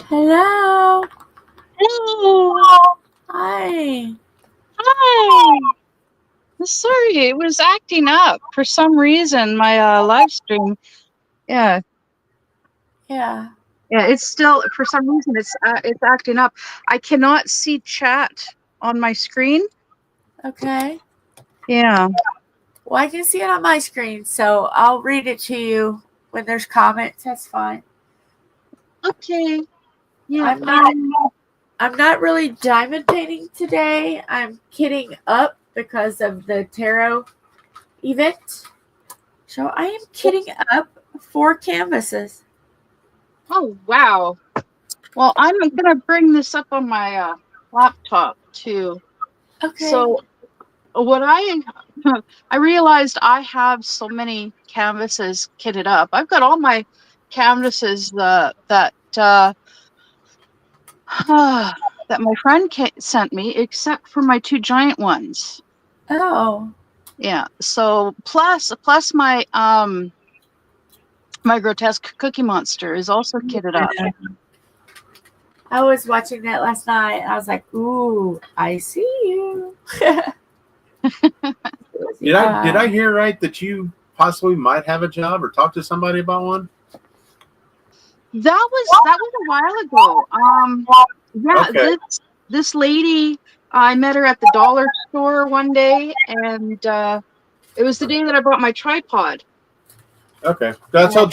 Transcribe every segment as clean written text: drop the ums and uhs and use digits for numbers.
Hello. Hello. Hi. Hi. Sorry, it was acting up for some reason. My live stream. Yeah, Yeah. yeah. It's still for some reason it's acting up. I cannot see chat on my screen. Okay. Yeah. Well, I can see it on my screen, so I'll read it to you when there's comments. That's fine. Okay. Yeah. I'm not really diamond painting today. I'm kitting up because of the tarot event. So I am kitting up 4 canvases. Oh wow. Well, I'm gonna bring this up on my laptop too. Okay. So what I realized I have so many canvases kitted up. I've got all my canvases that that my friend sent me, except for my 2 giant ones. Oh. Yeah. So plus my my grotesque cookie monster is also kitted up. I was watching that last night. And I was like, "Ooh, I see you." Did I hear right that you possibly might have a job or talk to somebody about one? That was a while ago. Yeah, Okay. this lady, I met her at the dollar store one day, and it was the day that I brought my tripod. Okay. That's how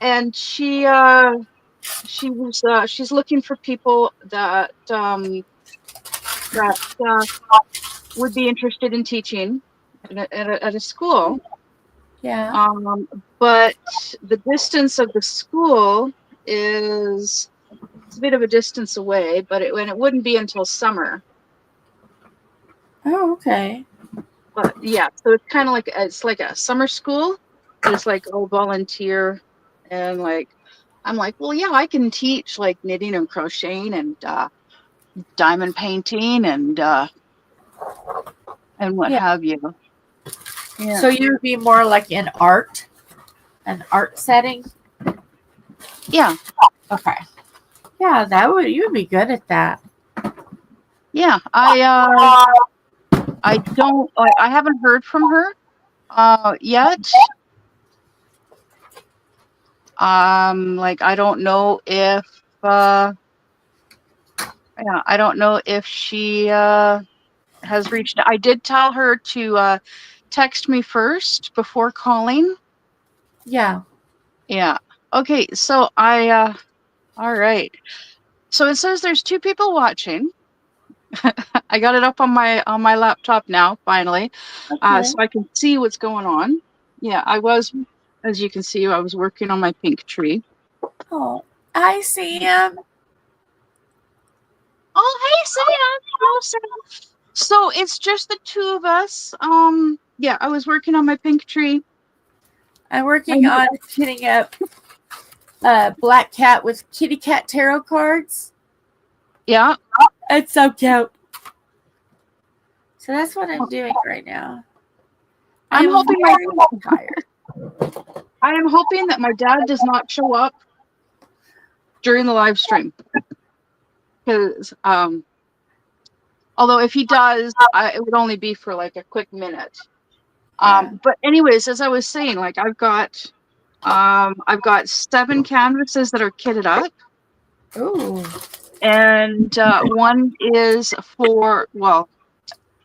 And she's looking for people that would be interested in teaching at a school. Yeah. But the distance of the school is it's a bit of a distance away, but it wouldn't be until summer. Oh, okay. But yeah, so it's kind of like a summer school. There's like volunteer, and like I'm like, well, yeah, I can teach like knitting and crocheting and diamond painting and what have you. Yeah. So you would be more like an art setting. Yeah. Okay. Yeah, you would be good at that. Yeah. I don't. I haven't heard from her yet. Like I don't know if. Yeah, I don't know if she has reached. I did tell her to text me first before calling. Yeah. Yeah. Okay. So all right. So it says there's 2 people watching. I got it up on my laptop now, finally, Okay. so I can see what's going on. Yeah, I was, as you can see, I was working on my pink tree. Oh, I see him. Oh, hey, Sam. Hello, Sam. So it's just the 2 of us. Yeah, I was working on my pink tree. I'm working on kitting up a black cat with kitty cat tarot cards. Yeah. It's so cute. So that's what I'm doing right now. I'm hoping very tired. I am hoping that my dad does not show up during the live stream, because although if he does, it would only be for like a quick minute. But anyways, as I was saying, like I've got 7 canvases that are kitted up. Ooh. And one is for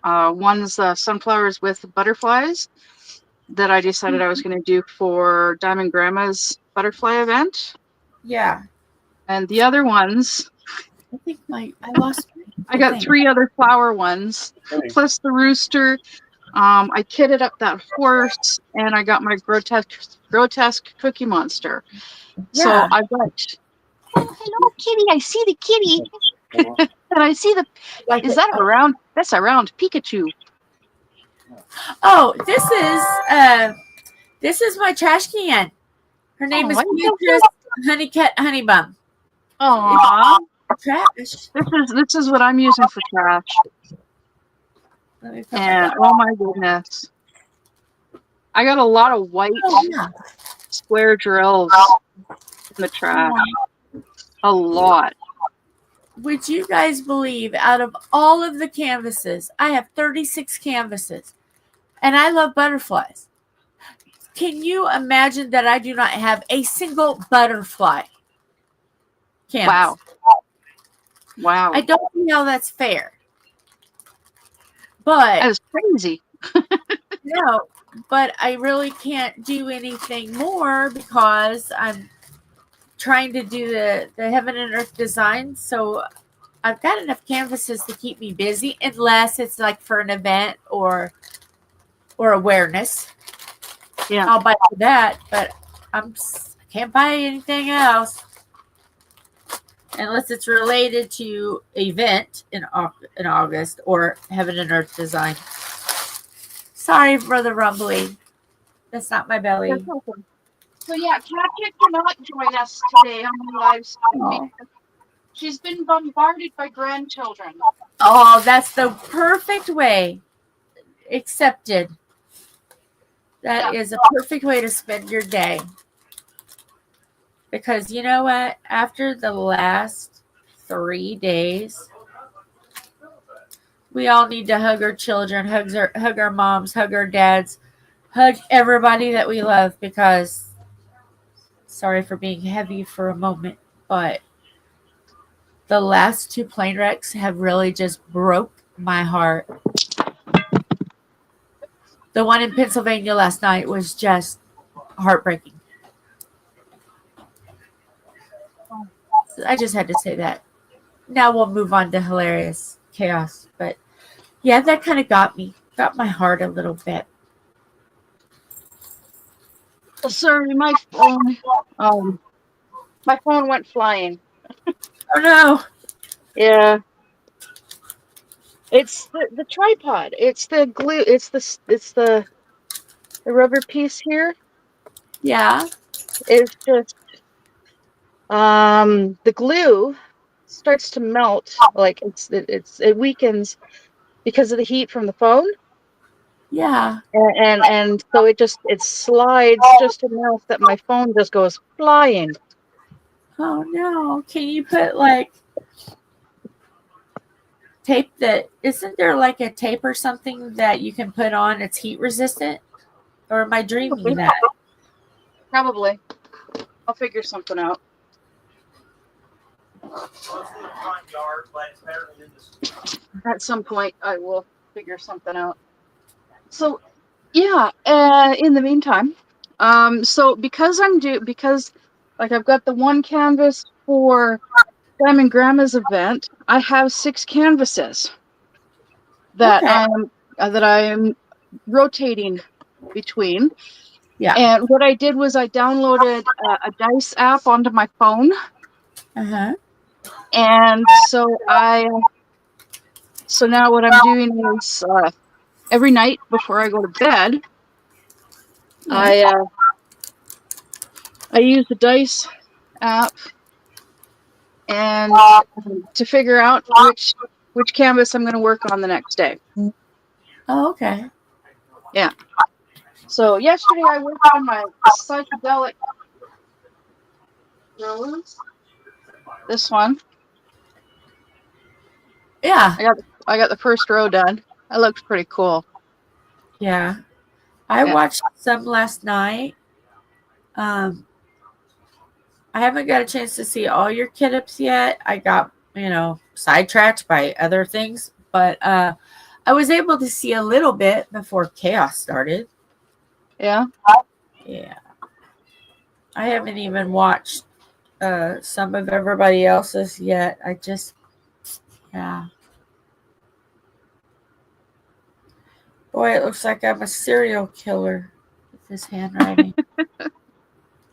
one's sunflowers with butterflies that I decided I was going to do for Diamond Grandma's butterfly event. Yeah. And the other ones, I think I lost. I got 3 other flower ones, plus the rooster. I kitted up that horse, and I got my grotesque cookie monster. Yeah. So I've got. Oh, hello, kitty! I see the kitty. And I see the. Like is that a round? That's a round Pikachu. Oh, this is my trash can. Her name is Beatrice Honeybum. Aww. Trash. This is what I'm using for trash. And oh my goodness, I got a lot of white square drills in the trash. A lot. Would you guys believe out of all of the canvases, I have 36 canvases and I love butterflies. Can you imagine that I do not have a single butterfly canvas? Wow. I don't see how that's fair. That But is crazy. no, but I really can't do anything more because I'm trying to do the heaven and earth design. So I've got enough canvases to keep me busy unless it's like for an event or awareness. Yeah. I'll buy that, but I can't buy anything else unless it's related to event in August or heaven and earth design. Sorry for the rumbling. That's not my belly. That's awesome. So yeah, Katja cannot join us today on the live stream because she's been bombarded by grandchildren. Oh, that's the perfect way. Accepted. That is a perfect way to spend your day. Because you know what? After the last 3 days, we all need to hug our children, hug our moms, hug our dads, hug everybody that we love because, sorry for being heavy for a moment, but the last 2 plane wrecks have really just broke my heart. The one in Pennsylvania last night was just heartbreaking. I just had to say that. Now we'll move on to hilarious chaos. But yeah, that kind of got my heart a little bit. Sorry, my phone went flying. Oh no. Yeah. It's the tripod. It's the glue. It's the rubber piece here. Yeah. It's just the glue starts to melt. Like it weakens because of the heat from the phone. Yeah. And so it slides just enough that my phone just goes flying. Oh no. Can you put like tape that isn't there like a tape or something that you can put on it's heat resistant? Or am I dreaming that? Probably. I'll figure something out. At some point, I will figure something out. So, yeah. In the meantime, so because like I've got the one canvas for Diamond Grandma's event, I have 6 canvases that Okay. I am rotating between. Yeah. And what I did was I downloaded a dice app onto my phone. Uh-huh. And so now what I'm doing is every night before I go to bed, Yeah. I use the dice app and to figure out which canvas I'm going to work on the next day. Oh, okay. Yeah. So yesterday I worked on my psychedelic rose. This one. Yeah. I got the first row done. That looked pretty cool. Yeah. I Yeah. watched some last night. I haven't got a chance to see all your kit-ups yet. I got, sidetracked by other things, but I was able to see a little bit before chaos started. Yeah. Yeah. I haven't even watched some of everybody else's yet. Yeah. Boy, it looks like I'm a serial killer with this handwriting.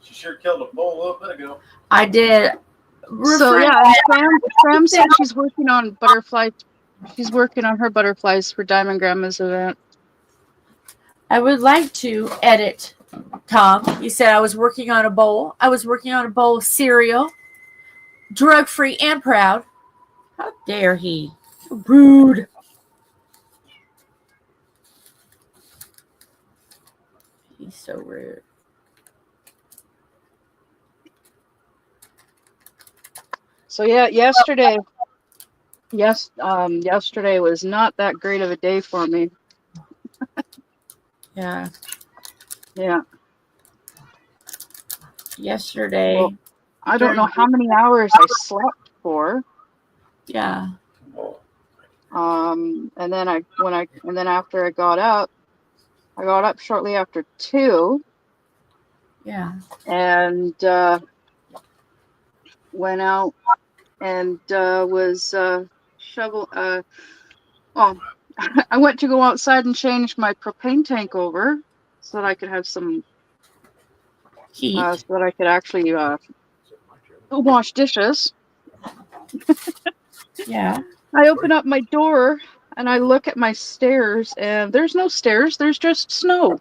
She sure killed a bull a little bit ago. I did. So yeah, Sam said she's working on butterflies. She's working on her butterflies for Diamond Grandma's event. I would like to edit, Tom. You said I was working on a bowl. I was working on a bowl of cereal, drug-free and proud. How dare he? Rude. He's so rude. So yeah, yesterday was not that great of a day for me. Yeah. Yeah. Yesterday. Well, I don't know during- how many hours I slept for. Yeah. And then after I got up shortly after 2, Yeah. and went out and was shovel. Oh, I went to go outside and change my propane tank over so that I could have some, Heat. so that I could actually wash dishes. Yeah. I open up my door and I look at my stairs, and there's no stairs. There's just snow.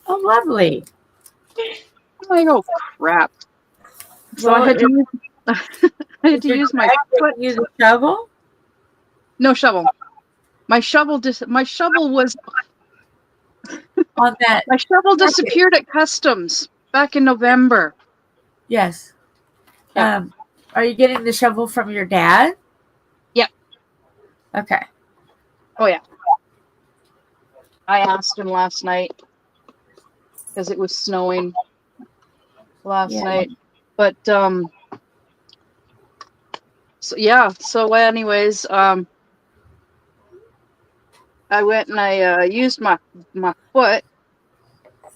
Oh, lovely. I'm like, oh crap! So I Well, had to use, I had to your use my dad foot. use a shovel No shovel. My shovel was on that. my shovel disappeared at customs back in November. Yes. Yeah. Are you getting the shovel from your dad? Yeah. Okay. Oh yeah. I asked him last night because it was snowing last night. But so yeah, so anyways, I went and I used my foot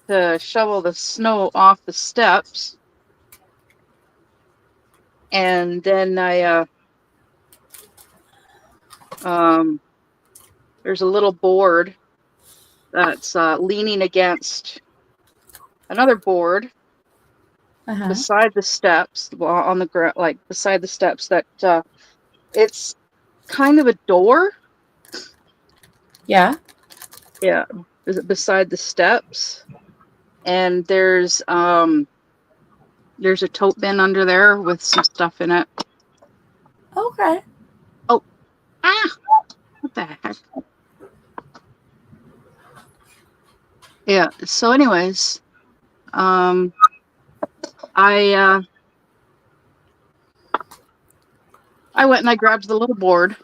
to shovel the snow off the steps. And then I there's a little board that's leaning against another board Uh-huh. beside the steps, on the ground, like beside the steps, that it's kind of a door. Yeah. Yeah, beside the steps, and there's a tote bin under there with some stuff in it. Okay. Oh, what the heck? Yeah. So, anyways, I went and I grabbed the little board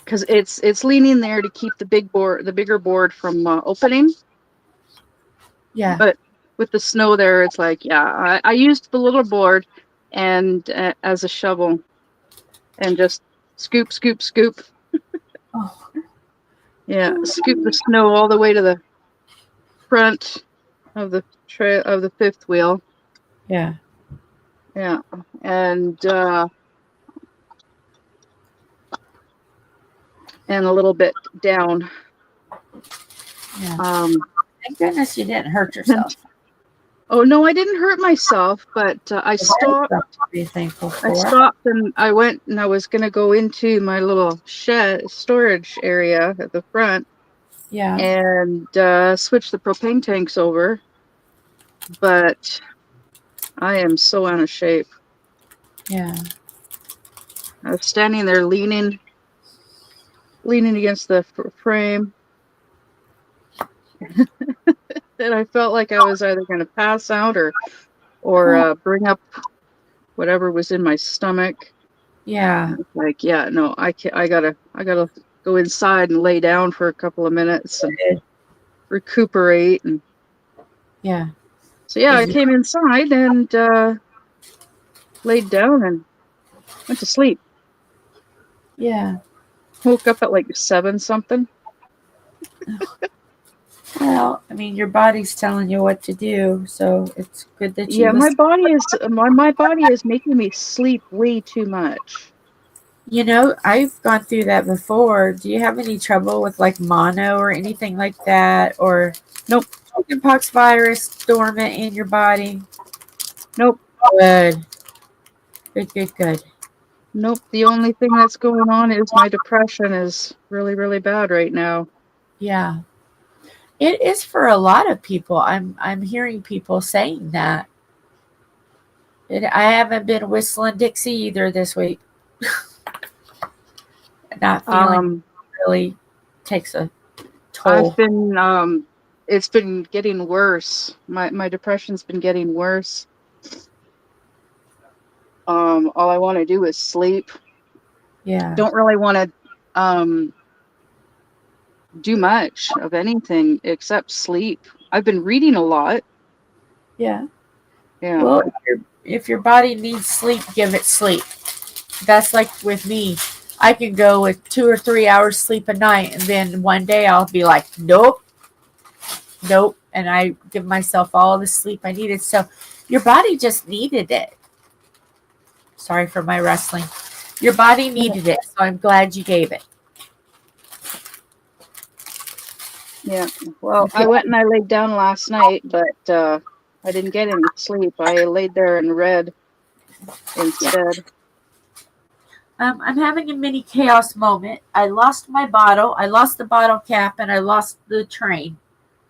because it's leaning there to keep the bigger board from opening. Yeah. But with the snow there, it's like, yeah, I used the little board and as a shovel, and just scoop, scoop, scoop. Oh. Yeah, scoop the snow all the way to the front of the fifth wheel. Yeah. Yeah, and a little bit down. Yeah. Thank goodness you didn't hurt yourself. Oh no, I didn't hurt myself, but I stopped. To be thankful for. I stopped and I went and I was gonna go into my little storage area at the front. Yeah. And switch the propane tanks over, but I am so out of shape. Yeah. I was standing there leaning against the frame, and I felt like I was either going to pass out or bring up whatever was in my stomach. Yeah. Like, yeah, no, I gotta go inside and lay down for a couple of minutes and recuperate. And yeah. so yeah, I came inside and laid down and went to sleep. Yeah. Woke up at like 7 something. Well, I mean, your body's telling you what to do, so it's good that you. Yeah, my body is making me sleep way too much. You know, I've gone through that before. Do you have any trouble with like mono or anything like that, or nope, chickenpox virus dormant in your body? Nope. Good. Good. Nope. The only thing that's going on is my depression is really, really bad right now. Yeah. It is for a lot of people. I'm hearing people saying that. I haven't been whistling Dixie either this week. Not feeling really takes a toll. I've been it's been getting worse. My depression's been getting worse. All I want to do is sleep. Yeah. Don't really want to do much of anything except sleep. I've been reading a lot. Yeah. Yeah. Well, if your body needs sleep, give it sleep. That's like with me. I can go with 2 or 3 hours sleep a night, and then one day I'll be like, nope, nope, and I give myself all the sleep I needed. So your body just needed it. Sorry for my wrestling. Your body needed it, so I'm glad you gave it. Yeah. Well, I went and I laid down last night, but I didn't get any sleep. I laid there and read instead. I'm having a mini chaos moment. I lost my bottle. I lost the bottle cap, and I lost the train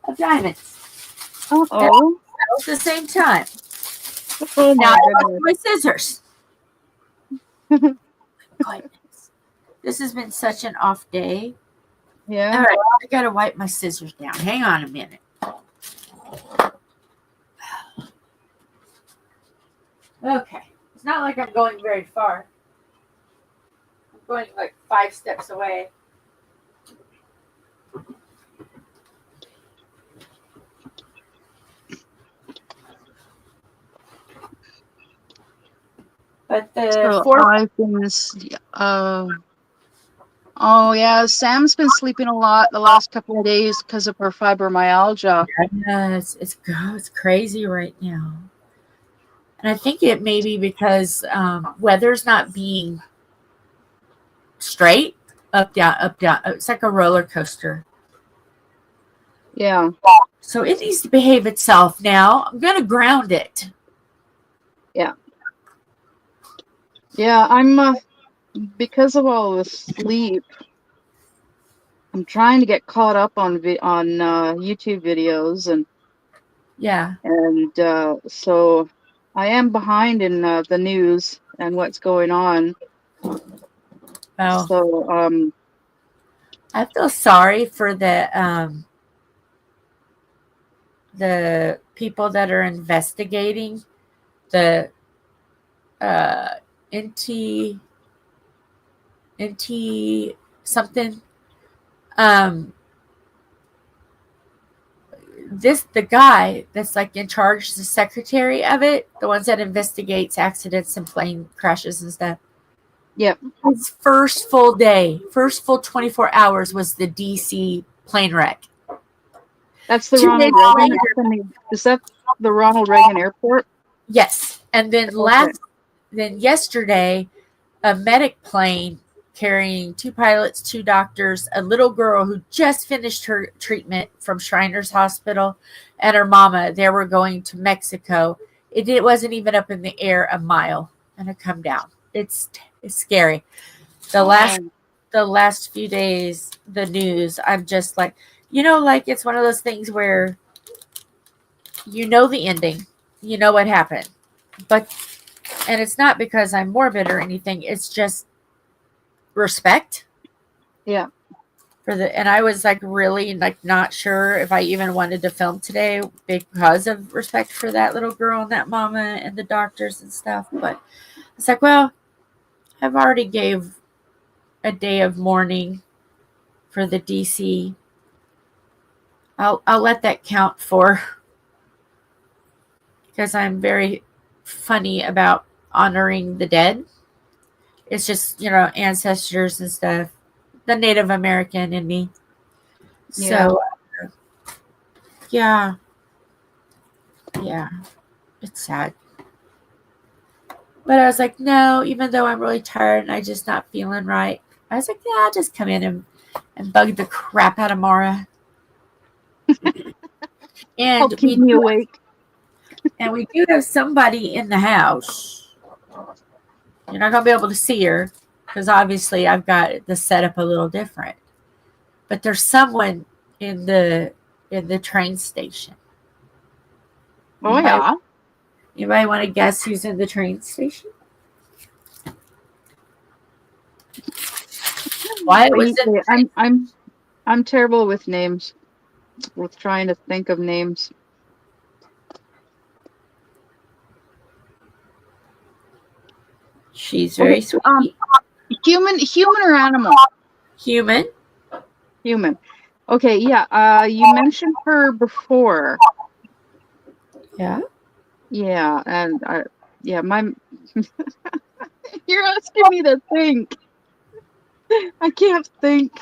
of diamonds at Uh-oh. the same time. Oh Now my I lost goodness. my scissors. Goodness. This has been such an off day. Yeah. All right, I gotta wipe my scissors down. Hang on a minute. Okay, it's not like I'm going very far. I'm going like 5 steps away. But the So fourth, I've been oh yeah, Sam's been sleeping a lot the last couple of days because of her fibromyalgia. it's crazy right now, and I think it may be because weather's not being straight, up down up down. It's like a roller coaster. Yeah. So it needs to behave itself now. I'm gonna ground it. Yeah. Yeah, I'm because of all the sleep, I'm trying to get caught up on YouTube videos Yeah. and so I am behind in the news and what's going on. Well, So I feel sorry for the people that are investigating the uh, NT NT something. Um, the guy that's like in charge, the secretary of it, the ones that investigates accidents and plane crashes and stuff. yeah, His first full day, first full 24 hours was the DC plane wreck. that's the 2 days Ronald Reagan. later, Is that the Ronald Reagan Airport? yes, and then Okay. yesterday, a medic plane carrying 2 pilots, 2 doctors, a little girl who just finished her treatment from Shriners Hospital, and her mama. They were going to Mexico. It wasn't even up in the air a mile, and it come down. It's scary. The last Oh, the last few days, the news, I'm just like, like it's one of those things where the ending, what happened, but and it's not because I'm morbid or anything. It's just respect yeah. and I was like really like not sure if I even wanted to film today because of respect for that little girl and that mama and the doctors and stuff. But it's like, well, I've already gave a day of mourning for the DC. I'll let that count for because I'm very funny about honoring the dead. It's just, ancestors and stuff, the Native American in me. Yeah. So, yeah, yeah, it's sad. But I was like, no, even though I'm really tired and I just not feeling right, I was like, yeah, I'll just come in and bug the crap out of Mara. And Help keep me awake. we do have somebody in the house. You're not gonna be able to see her because obviously I've got the setup a little different. But there's someone in the train station. Oh Anybody, yeah. anybody want to guess who's in the train station? Why it was Wait, wait, I'm terrible with names. With trying to think of names. She's very Okay, sweet. human or animal? Human. Human. Okay, yeah. You mentioned her before. Yeah. Yeah, and yeah, you're asking me to think. I can't think.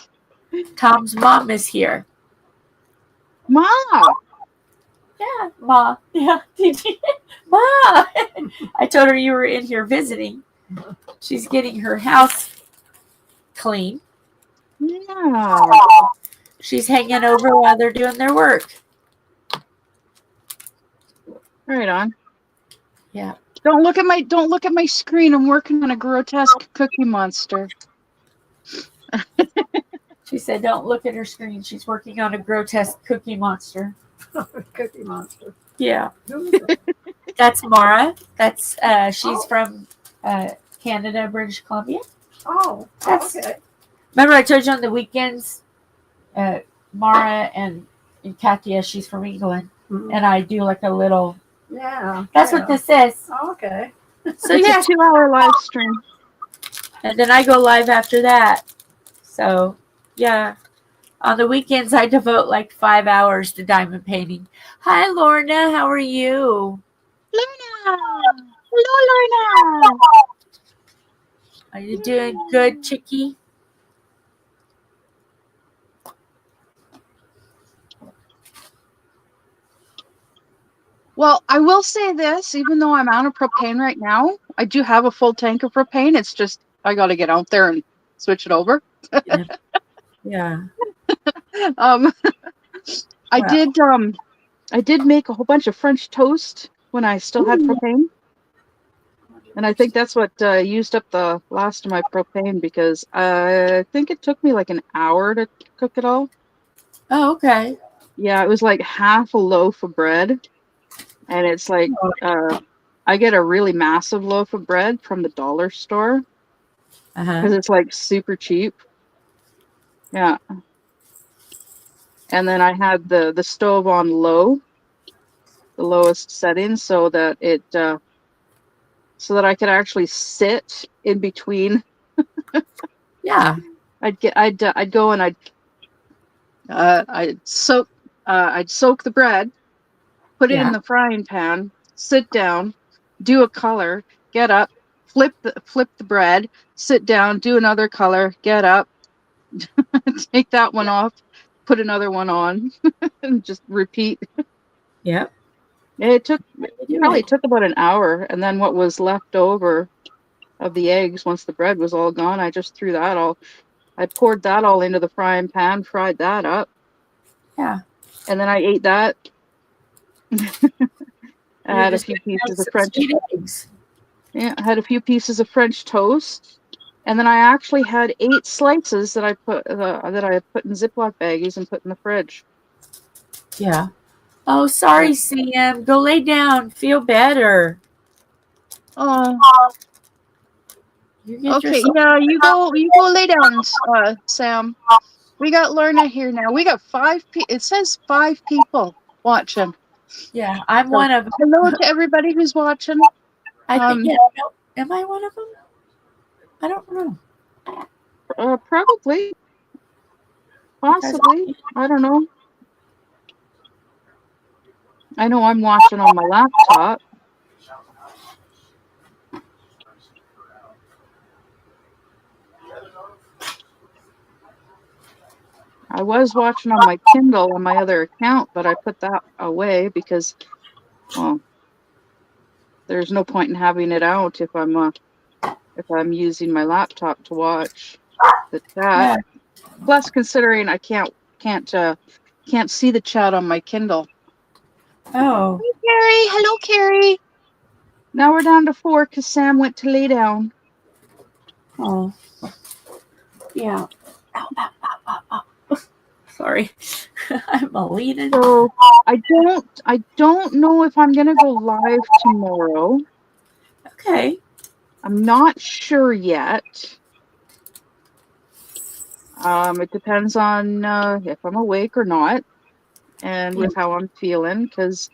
Tom's mom is here. Ma. Yeah, Ma. Yeah, did you? Ma! I told her you were in here visiting. She's getting her house clean. Yeah. She's hanging over while they're doing their work. Right on. Yeah. Don't look at my screen. I'm working on a grotesque cookie monster. She said, don't look at her screen. She's working on a grotesque cookie monster. Cookie Monster. Yeah. Who is it? That's Mara. That's she's from Canada, British Columbia. Oh, That's- okay. Remember I told you on the weekends, Mara and Katya, she's from England. Mhm. And I do like a little. Yeah. That's yeah. what this is. Oh, okay. So It's yeah, a 2-hour live stream. and then I go live after that. So yeah, on the weekends I devote like 5 hours to diamond painting. Hi Lorna, how are you? Lorna. Hello, Lorna. Are you doing good, Chicky? Well, I will say this, even though I'm out of propane right now, I do have a full tank of propane. It's just I got to get out there and switch it over. Yeah. Um, I Wow. did make a whole bunch of French toast when I still had propane, and I think that's what used up the last of my propane because I think it took me like an hour to cook it all. Oh, okay. Yeah, it was like half a loaf of bread, and it's like I get a really massive loaf of bread from the dollar store Uh-huh. because it's like super cheap. Yeah. And then I had the stove on low, the lowest setting, so that I could actually sit in between. Yeah. I'd go and I'd soak the bread, put it in Yeah. the frying pan, sit down, do a color, get up, flip the bread, sit down, do another color, get up, take that one off, put another one on, and just repeat. Yep. It You probably do took about an hour, and then what was left over of the eggs, once the bread was all gone, I just threw that all. I poured that all into the frying pan, fried that up, Yeah. and then I ate that. I You're had a just few gonna have pieces of some French. sweet eggs. Yeah, I had a few pieces of French toast, and then I actually had 8 slices that I put in Ziploc baggies and put in the fridge. Yeah. Oh, sorry, Sam. Go lay down. Feel better. Oh, You get okay. yourself. Yeah, you go lay down, Sam. We got Lorna here now. We got 5 it says 5 people watching. Yeah, I'm So, one of them. hello to everybody who's watching. I think. Yeah. No, am I one of them? I don't know. Probably, possibly. I don't know. I know I'm watching on my laptop. I was watching on my Kindle on my other account, but I put that away because, well, there's no point in having it out if I'm using my laptop to watch the chat. Yeah. Plus, considering I can't see the chat on my Kindle. Oh. Hey, Carrie. Hello, Carrie. Now we're down to 4 because Sam went to lay down. Oh. Yeah. Ow, ow, ow, ow, ow. Sorry. I'm a leaning. So I don't know if I'm gonna go live tomorrow. Okay. I'm not sure yet. It depends on if I'm awake or not, and with how I'm feeling. Because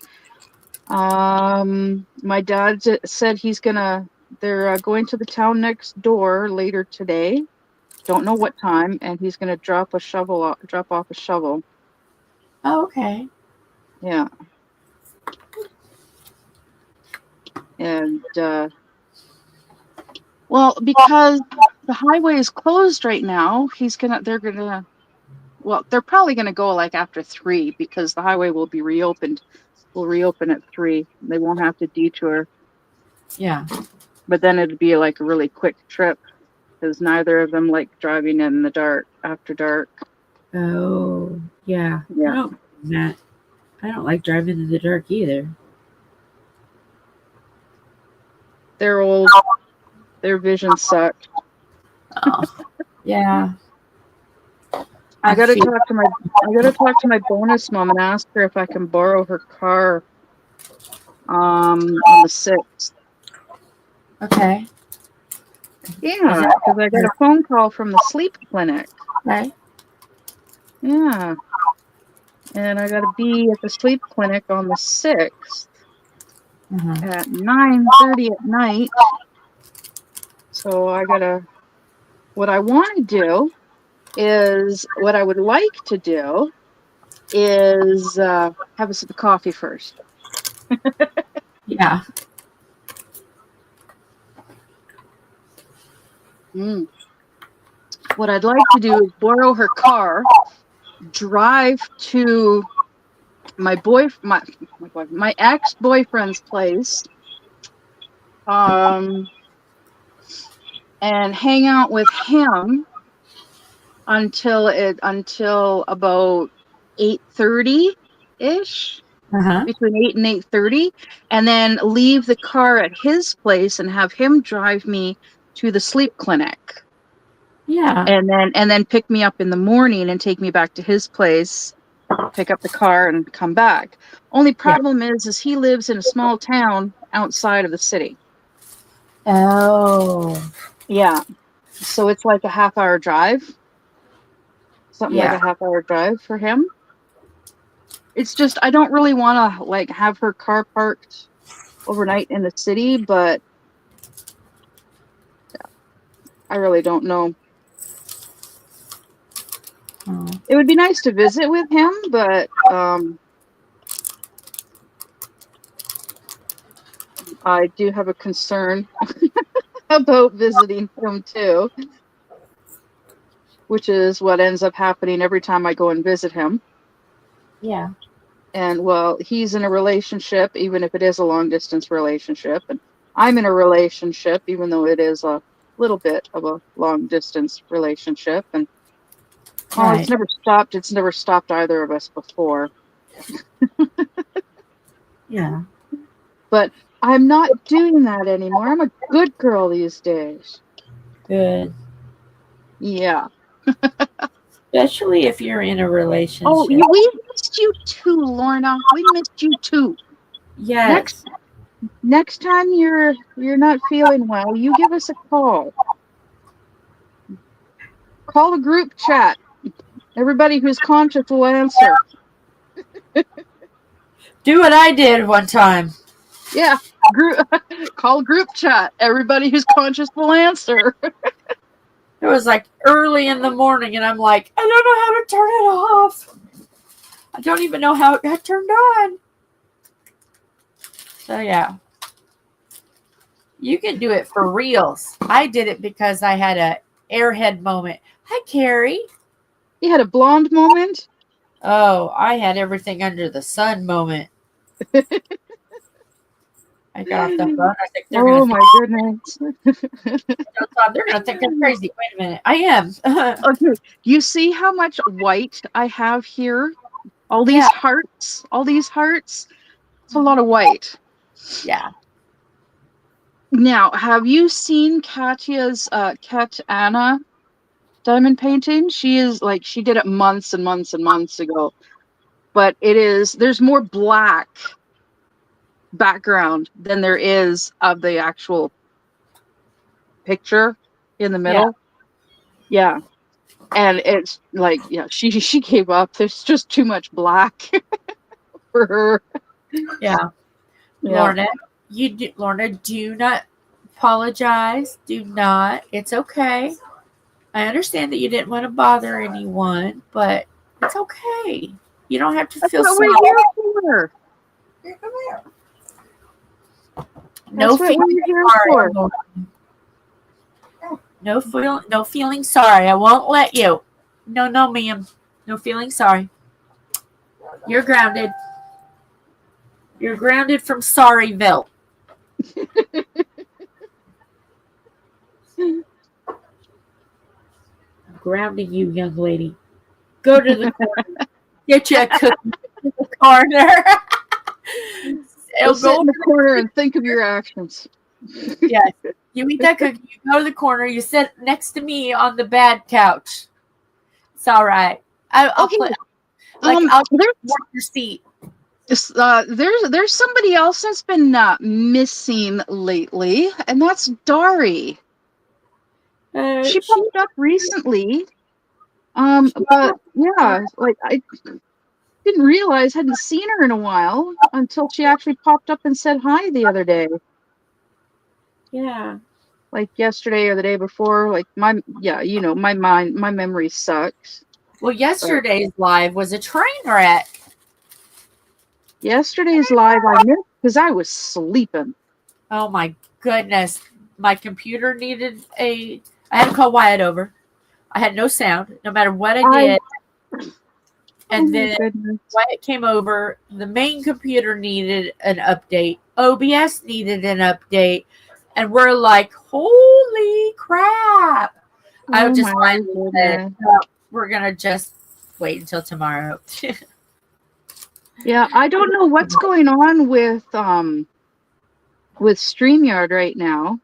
my dad said he's gonna they're going to the town next door later today. Don't know what time, and he's going to drop off a shovel. Oh, okay. Yeah. And well, because the highway is closed right now, they're probably gonna go like after 3 because the highway will be reopened. Will reopen at 3. They won't have to detour, Yeah. but then it'd be like a really quick trip because neither of them like driving in the dark after dark. Oh, yeah. Yeah. I don't like driving in the dark either. They're old. Their vision sucked. Oh, yeah. I gotta talk to my bonus mom and ask her if I can borrow her car on the 6th. Okay. Yeah, because I got a phone call from the sleep clinic. Okay. Yeah. And I gotta be at the sleep clinic on the 6th at 9:30 at night. So what I want to do is, what I would like to do is have a sip of coffee first. Yeah. What I'd like to do is borrow her car, drive to my ex-boyfriend's place, and hang out with him until about 8:30 ish, between 8 and 8:30, and then leave the car at his place and have him drive me to the sleep clinic. Yeah. And then pick me up in the morning and take me back to his place, pick up the car and come back. Only problem is he lives in a small town outside of the city. Oh. Yeah. So it's like a half-hour drive. Something like a half-hour drive for him. It's just, I don't really want to like have her car parked overnight in the city, but I really don't know. It would be nice to visit with him, but I do have a concern about visiting him too, which is what ends up happening every time I go and visit him. Yeah. And well, he's in a relationship, even if it is a long distance relationship, and I'm in a relationship, even though it is a little bit of a long distance relationship. And it's never stopped. It's never stopped either of us before. Yeah. But I'm not doing that anymore. I'm a good girl these days. Good. Yeah. Especially if you're in a relationship. Oh, we missed you too, Lorna. We missed you too. Yes. Next time you're not feeling well, you give us a call. Call a group chat. Everybody who's conscious will answer. Do what I did one time. Yeah. Call group chat. Everybody who's conscious will answer. It was like early in the morning, and I'm like, I don't know how to turn it off. I don't even know how it got turned on. So, yeah. You can do it for reals. I did it because I had a airhead moment. Hi, Carrie. You had a blonde moment? Oh, I had everything under the sun moment. I got off the phone. I think they're oh my goodness. They're going to think I'm crazy. Wait a minute. I am. Okay. You see how much white I have here? All these hearts. All these hearts. It's a lot of white. Yeah. Now, have you seen Katya's Kat Anna diamond painting? She did it months and months and months ago. But there's more black background than there is of the actual picture in the middle. Yeah. And it's like, she gave up. There's just too much black for her. Yeah. Lorna, do not apologize. Do not. It's okay. I understand that you didn't want to bother anyone, but it's okay. You don't have to That's feel what sorry. we're here for. Here, come here. No That's what feeling we're here sorry. for. No feeling sorry. I won't let you. No, ma'am. No feeling sorry. You're grounded. You're grounded from Sorryville. I'm grounding you, young lady. Go to the corner. Get you a cookie in the corner. Go sit in the corner and think of your actions. Yes. You eat that cookie, you go to the corner, you sit next to me on the bad couch. It's all right. I'll Okay. play. I'll There's warm your seat. there's somebody else that's been missing lately, and that's Dari. She popped up recently. But yeah, like I didn't realize, hadn't seen her in a while until she actually popped up and said hi the other day. Yeah. Like yesterday or the day before. Like my memory sucks. Well, yesterday's live was a train wreck. Yesterday's live I missed because I was sleeping. Oh my goodness. My computer needed I had to call Wyatt over. I had no sound, no matter what I did. And then Wyatt came over. The main computer needed an update. OBS needed an update. And we're like, holy crap. I just finally said, no, we're going to just wait until tomorrow. Yeah, I don't know what's going on with StreamYard right now.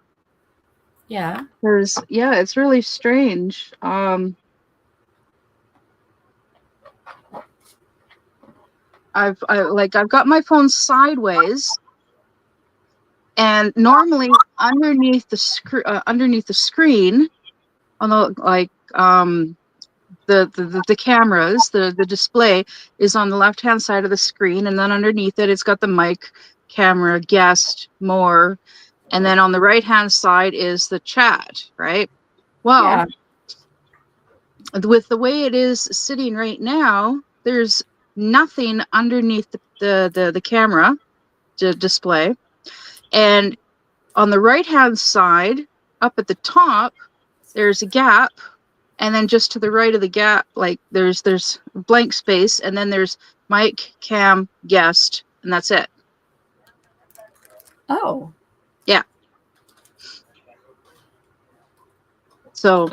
Yeah. Because it's really strange. I've got my phone sideways, and normally underneath the screen on the cameras, the display is on the left hand side of the screen, and then underneath it, it's got the mic, camera, guest, more, and then on the right hand side is the chat, right? Well, with the way it is sitting right now, there's nothing underneath the camera to display, and on the right hand side up at the top there's a gap, and then just to the right of the gap, like there's blank space, and then there's mic, cam, guest, and that's it. Oh. Yeah. So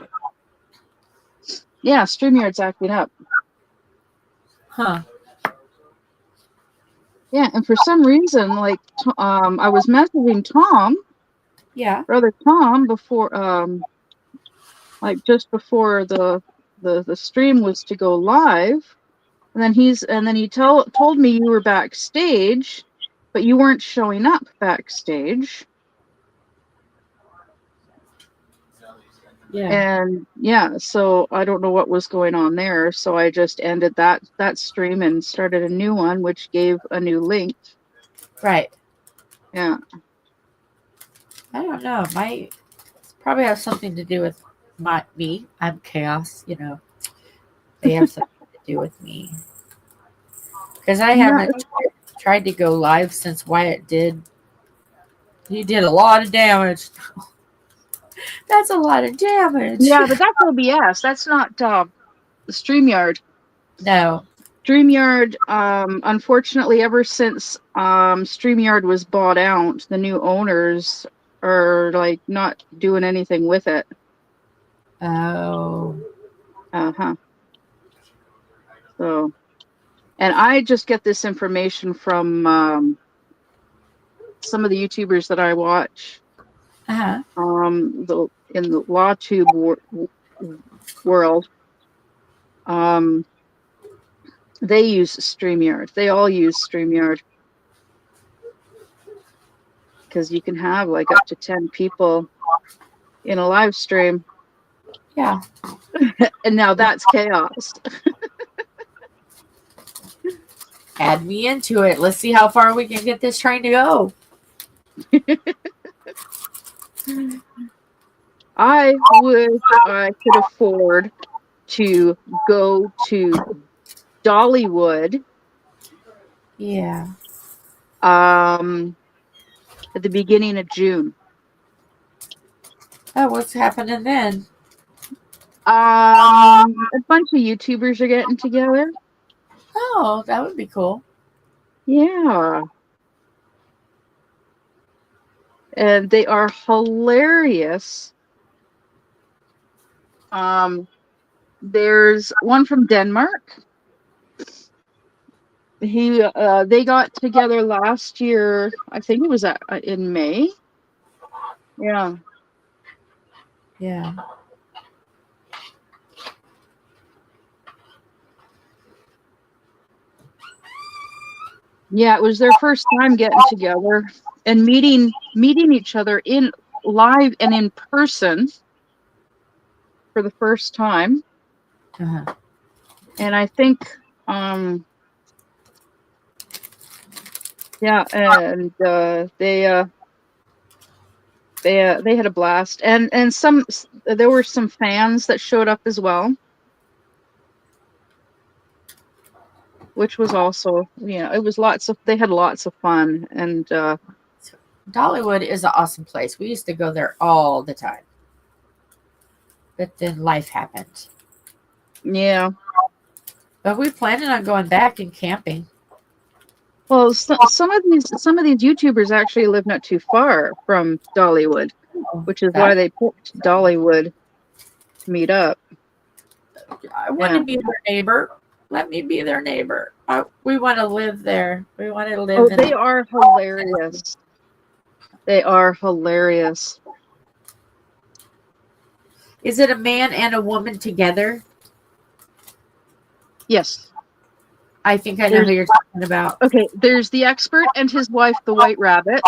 yeah, StreamYard's acting up. Huh. Yeah, and for some reason, like I was messaging Tom. Yeah. Brother Tom before just before the stream was to go live, and then he told me you were backstage, but you weren't showing up backstage. Yeah. And so I don't know what was going on there, so I just ended that stream and started a new one, which gave a new link. Right. Yeah. I don't know. Probably has something to do with me. I'm chaos, They have something to do with me. Because I haven't tried to go live since Wyatt did. He did a lot of damage. That's a lot of damage. Yeah, but that's OBS. That's not StreamYard. No. StreamYard, unfortunately, ever since StreamYard was bought out, the new owners are like not doing anything with it. Oh. Uh-huh. So, and I just get this information from some of the YouTubers that I watch. Uh-huh. In the LawTube world. They use StreamYard. They all use StreamYard. Because you can have like up to 10 people in a live stream. Yeah. And now that's chaos. Add me into it. Let's see how far we can get this train to go. I wish I could afford to go to Dollywood Yeah. at the beginning of June. Oh, what's happening then? A bunch of YouTubers are getting together. Oh, that would be cool. Yeah. And they are hilarious. There's one from Denmark. They got together last year. I think it was in May. Yeah. Yeah. Yeah, it was their first time getting together and meeting each other in live and in person for the first time. Uh-huh. And I think yeah, and they had a blast, and there were some fans that showed up as well, which was also, it was they had lots of fun. And Dollywood is an awesome place. We used to go there all the time. But then life happened. yeah, But we planning on going back and camping. well, some of these YouTubers actually live not too far from Dollywood, which is why they picked Dollywood to meet up. I want to be their neighbor. Let me be their neighbor. We want to live there. We want to live. Oh, they are hilarious. They are hilarious. Is it a man and a woman together? Yes. I think I know who you're talking about. Okay, there's the expert and his wife, the White Rabbit.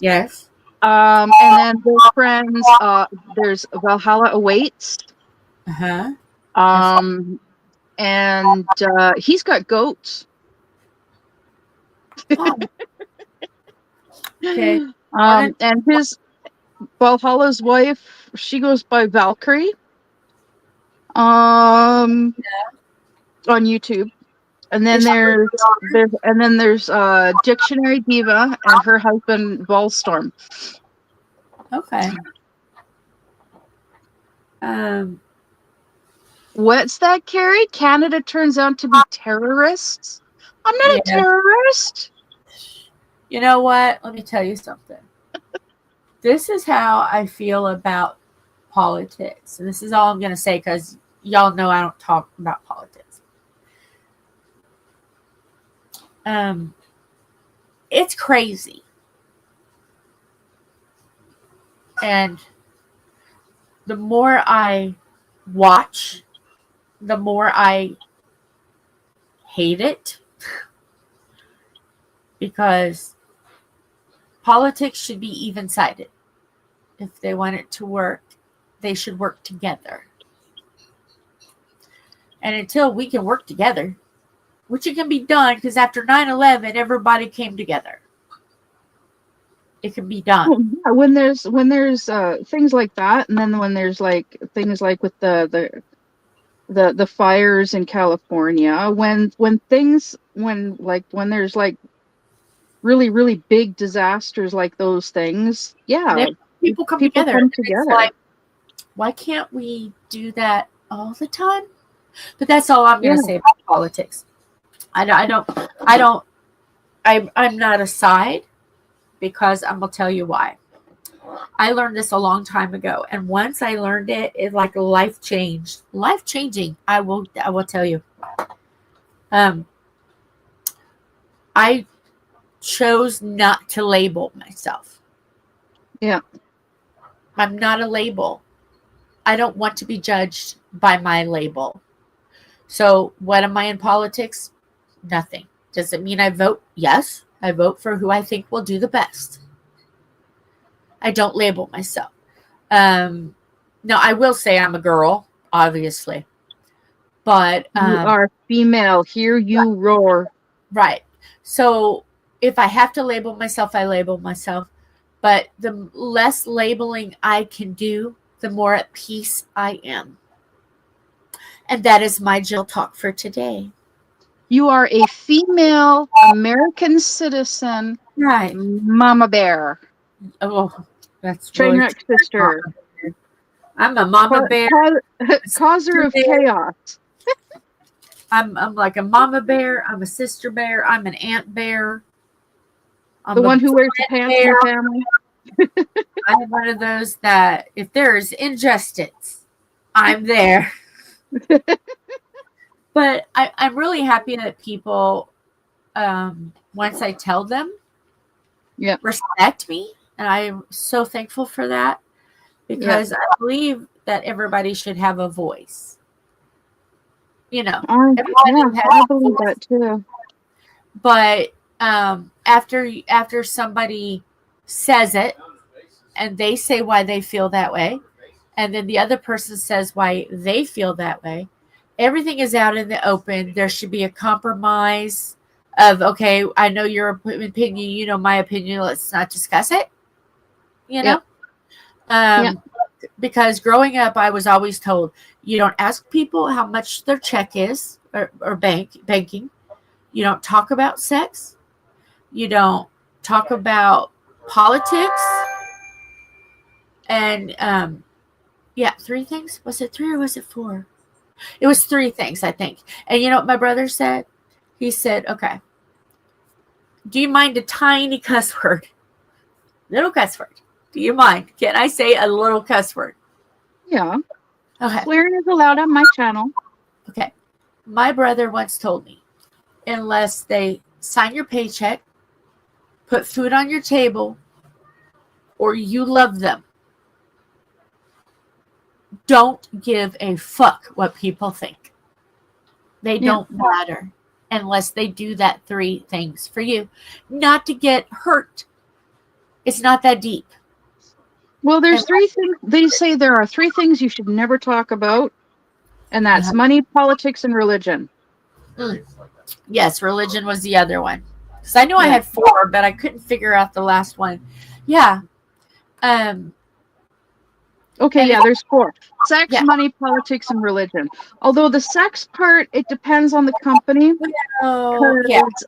Yes. And then their friends, there's Valhalla Awaits. Uh-huh. And he's got goats. Oh. Okay. And his Valhalla's wife, she goes by Valkyrie. On YouTube. And then there's Dictionary Diva and her husband Volstorm. Okay. What's that, Carrie? Canada turns out to be terrorists? I'm not a terrorist. You know what? Let me tell you something. This is how I feel about politics. And this is all I'm going to say because y'all know I don't talk about politics. It's crazy. And the more I watch, the more I hate it. Because politics should be even-sided. If they want it to work, they should work together. And until we can work together, which it can be done, because after 9/11, everybody came together. It can be done. Well, yeah, when there's things like that, and then when there's like things like with the fires in California, when there's like really, really big disasters like those things, People come together. It's like, why can't we do that all the time? But that's all I'm going to say about politics. I'm not a side, because I'm going to tell you why. I learned this a long time ago, and once I learned it, it's like life changing. I will tell you. I chose not to label myself. Yeah. I'm not a label. I don't want to be judged by my label. So what am I in politics? Nothing. Does it mean I vote? Yes. I vote for who I think will do the best. I don't label myself. Now, I will say I'm a girl, obviously. But you are female. Hear you roar. Right. So if I have to label myself, I label myself. But the less labeling I can do, the more at peace I am. And that is my Jill talk for today. You are a female American citizen, Right. mama bear, Oh, that's really Trainwreck sister, I'm a mama bear. causer of chaos. I'm like a mama bear. I'm a sister bear. I'm an aunt bear. I'm The a one who wears the friend pants in bear. the family. I'm one of those that if there is injustice, I'm there. But I'm really happy that people, once I tell them, Yep. respect me. And I'm so thankful for that because I believe that everybody should have a voice. You know, everybody has I a believe voice. that too. But after somebody says it and they say why they feel that way, and then the other person says why they feel that way, everything is out in the open. There should be a compromise of, okay, I know your opinion, you know my opinion, let's not discuss it. You know? Because growing up, I was always told, you don't ask people how much their check is or banking. You don't talk about sex. You don't talk about politics. And, 3 things. Was it 3 or was it 4? It was 3 things, I think. And you know what my brother said? He said, okay, do you mind a tiny cuss word? Little cuss word. Do you mind? Can I say a little cuss word? Yeah. Okay. Swearing is allowed on my channel. Okay. My brother once told me, unless they sign your paycheck, put food on your table, or you love them, don't give a fuck what people think. They don't matter unless they do that 3 things for you. Not to get hurt. It's not that deep. Well, there's 3 things. They say there are 3 things you should never talk about, and that's money, politics, and religion. Yes, religion was the other one. Because I knew I had 4, but I couldn't figure out the last one. Yeah. Okay, there's 4. Sex, money, politics, and religion. Although the sex part, it depends on the company. Oh, there's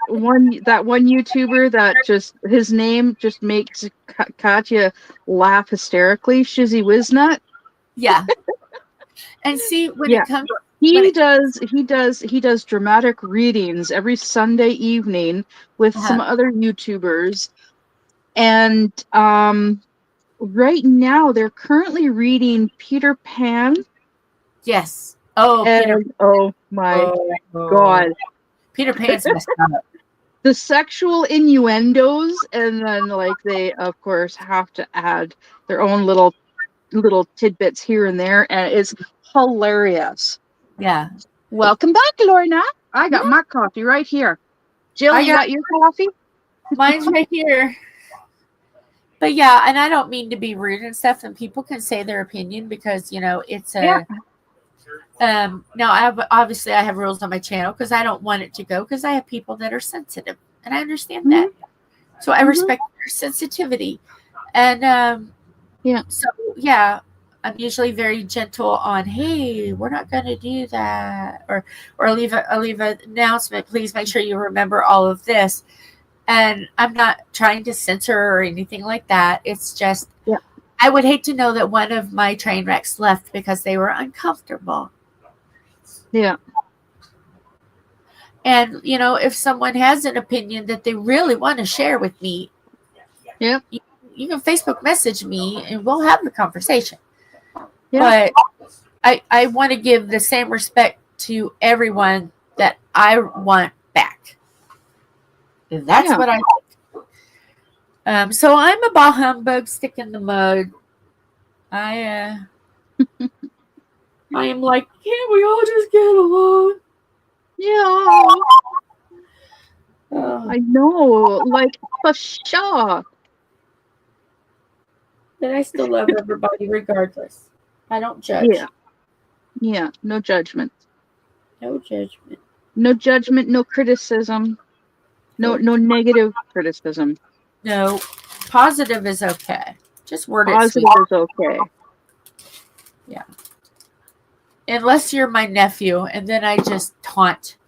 one YouTuber that just, his name just makes Katya laugh hysterically. Shizzy Wiznut. Yeah. And see, when it comes, he does dramatic readings every Sunday evening with some other YouTubers, and right now they're currently reading Peter Pan. Yes. Oh, Peter. Oh my God. Peter Pan's messed up. The sexual innuendos, and then like they of course have to add their own little tidbits here and there, and it's hilarious. Yeah. Welcome back, Lorna. I got my coffee right here. Jill, you got your coffee? Mine's right here. But yeah, and I don't mean to be rude and stuff, and people can say their opinion because, you know, it's a now I have rules on my channel because I don't want it to go because I have people that are sensitive, and I understand that. So I respect their sensitivity. And so I'm usually very gentle on, hey, we're not going to do that, or leave an announcement. Please make sure you remember all of this. And I'm not trying to censor or anything like that. It's just, I would hate to know that one of my train wrecks left because they were uncomfortable. Yeah. And, you know, if someone has an opinion that they really want to share with me, you can Facebook message me and we'll have the conversation. But I want to give the same respect to everyone that I want back. That's what I think. So I'm a bah humbug, stick in the mud. I am like, can't we all just get along? Yeah. I know, like, for sure. But I still love everybody regardless. I don't judge. Yeah, no judgment. No judgment. No judgment, no criticism. No negative criticism. No, positive is okay. Just word it Positive sweet. is okay. Unless you're my nephew, and then I just taunt.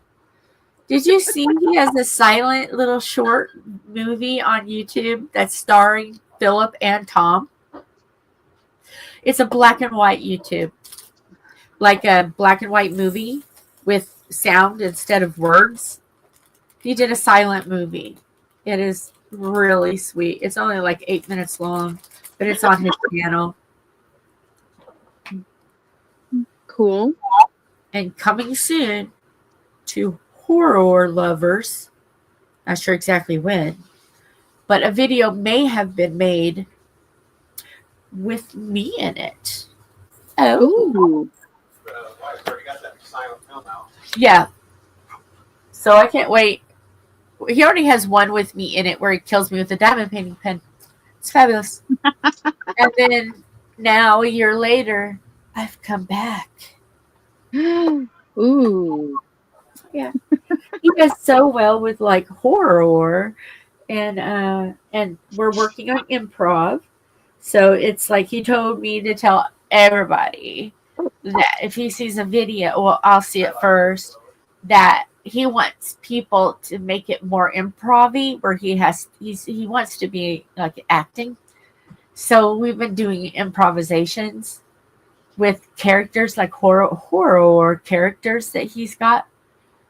Did you see he has a silent little short movie on YouTube that's starring Philip and Tom? It's a black and white YouTube, like a black and white movie with sound instead of words. He did a silent movie. It is really sweet. It's only like 8 minutes long, but it's on his channel. Cool. And coming soon to horror lovers, not sure exactly when, but a video may have been made with me in it. Oh, Ooh. I've already got that silent film out. yeah. So I can't wait. He already has one with me in it where he kills me with a diamond painting pen. It's fabulous. And then now, a year later, I've come back. Ooh. Yeah. He does so well with like horror, and we're working on improv. So it's like he told me to tell everybody that if he sees a video, well, I'll see it first, that he wants people to make it more improv-y, where he wants to be like acting. So we've been doing improvisations with characters, like horror characters that he's got.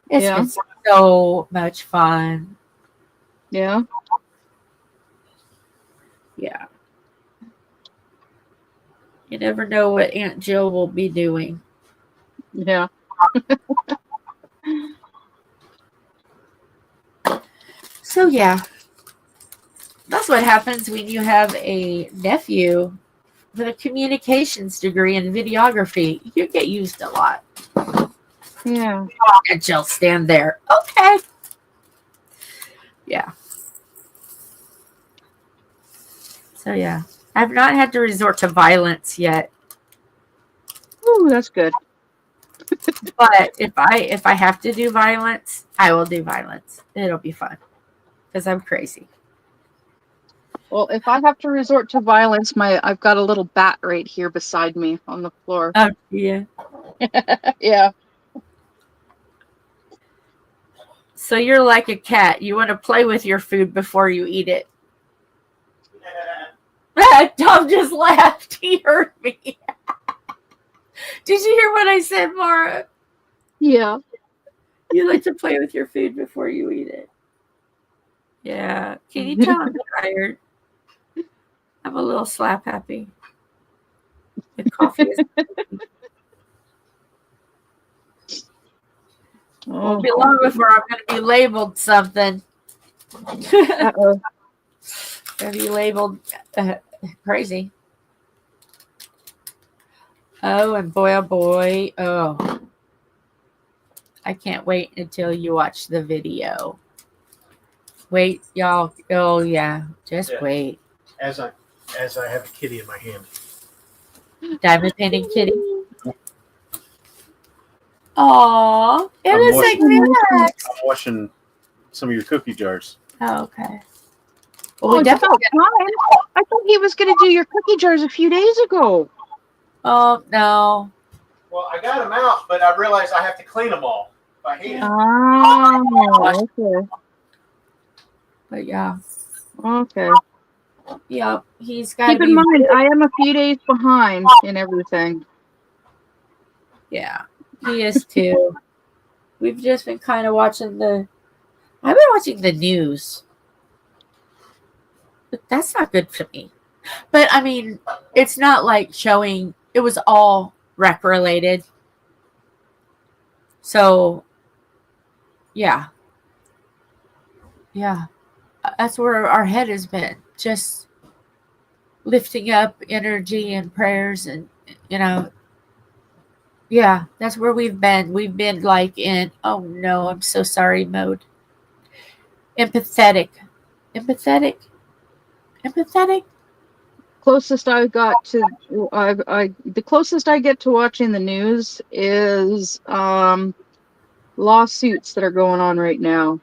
It's Yeah. been so much fun. Yeah. Yeah. You never know what Aunt Jill will be doing. Yeah. So yeah, that's what happens when you have a nephew with a communications degree in videography. You get used a lot. Yeah. And Jill, stand there. Okay. Yeah. So yeah, I've not had to resort to violence yet. Ooh, that's good. But if I have to do violence, I will do violence. It'll be fun because I'm crazy. Well, if I have to resort to violence, I've got a little bat right here beside me on the floor. Oh yeah. Yeah. So you're like a cat. You want to play with your food before you eat it. Tom just laughed. He heard me. Did you hear what I said, Mara? Yeah. You like to play with your food before you eat it. Yeah. Can you tell I'm tired? I'm a little slap happy. The coffee is. Won't be long before I'm going to be labeled something. Uh-oh. Going to be labeled crazy. Oh, and boy, oh boy. Oh. I can't wait until you watch the video. Wait, y'all. Oh, yeah. Just wait. As I have a kitty in my hand. Diamond painting kitty. Aw. It I'm was like relax. I'm washing some of your cookie jars. Oh, okay. Oh, Well, we it's definitely. about time. I thought he was going to do your cookie jars a few days ago. Oh, no. Well, I got them out, but I realized I have to clean them all by hand. Oh, okay. But yeah. Okay. Yep. He's got Keep to in be. mind, I am a few days behind in everything. Yeah. He is too. We've just been kind of watching I've been watching the news. But that's not good for me. But I mean, it's not like showing, it was all rec related. So, yeah. Yeah. That's where our head has been. Just lifting up energy and prayers and, yeah, that's where we've been. We've been like in, oh no, I'm so sorry mode. Empathetic. Empathetic. Closest I got to, the closest I get to watching the news is lawsuits that are going on right now,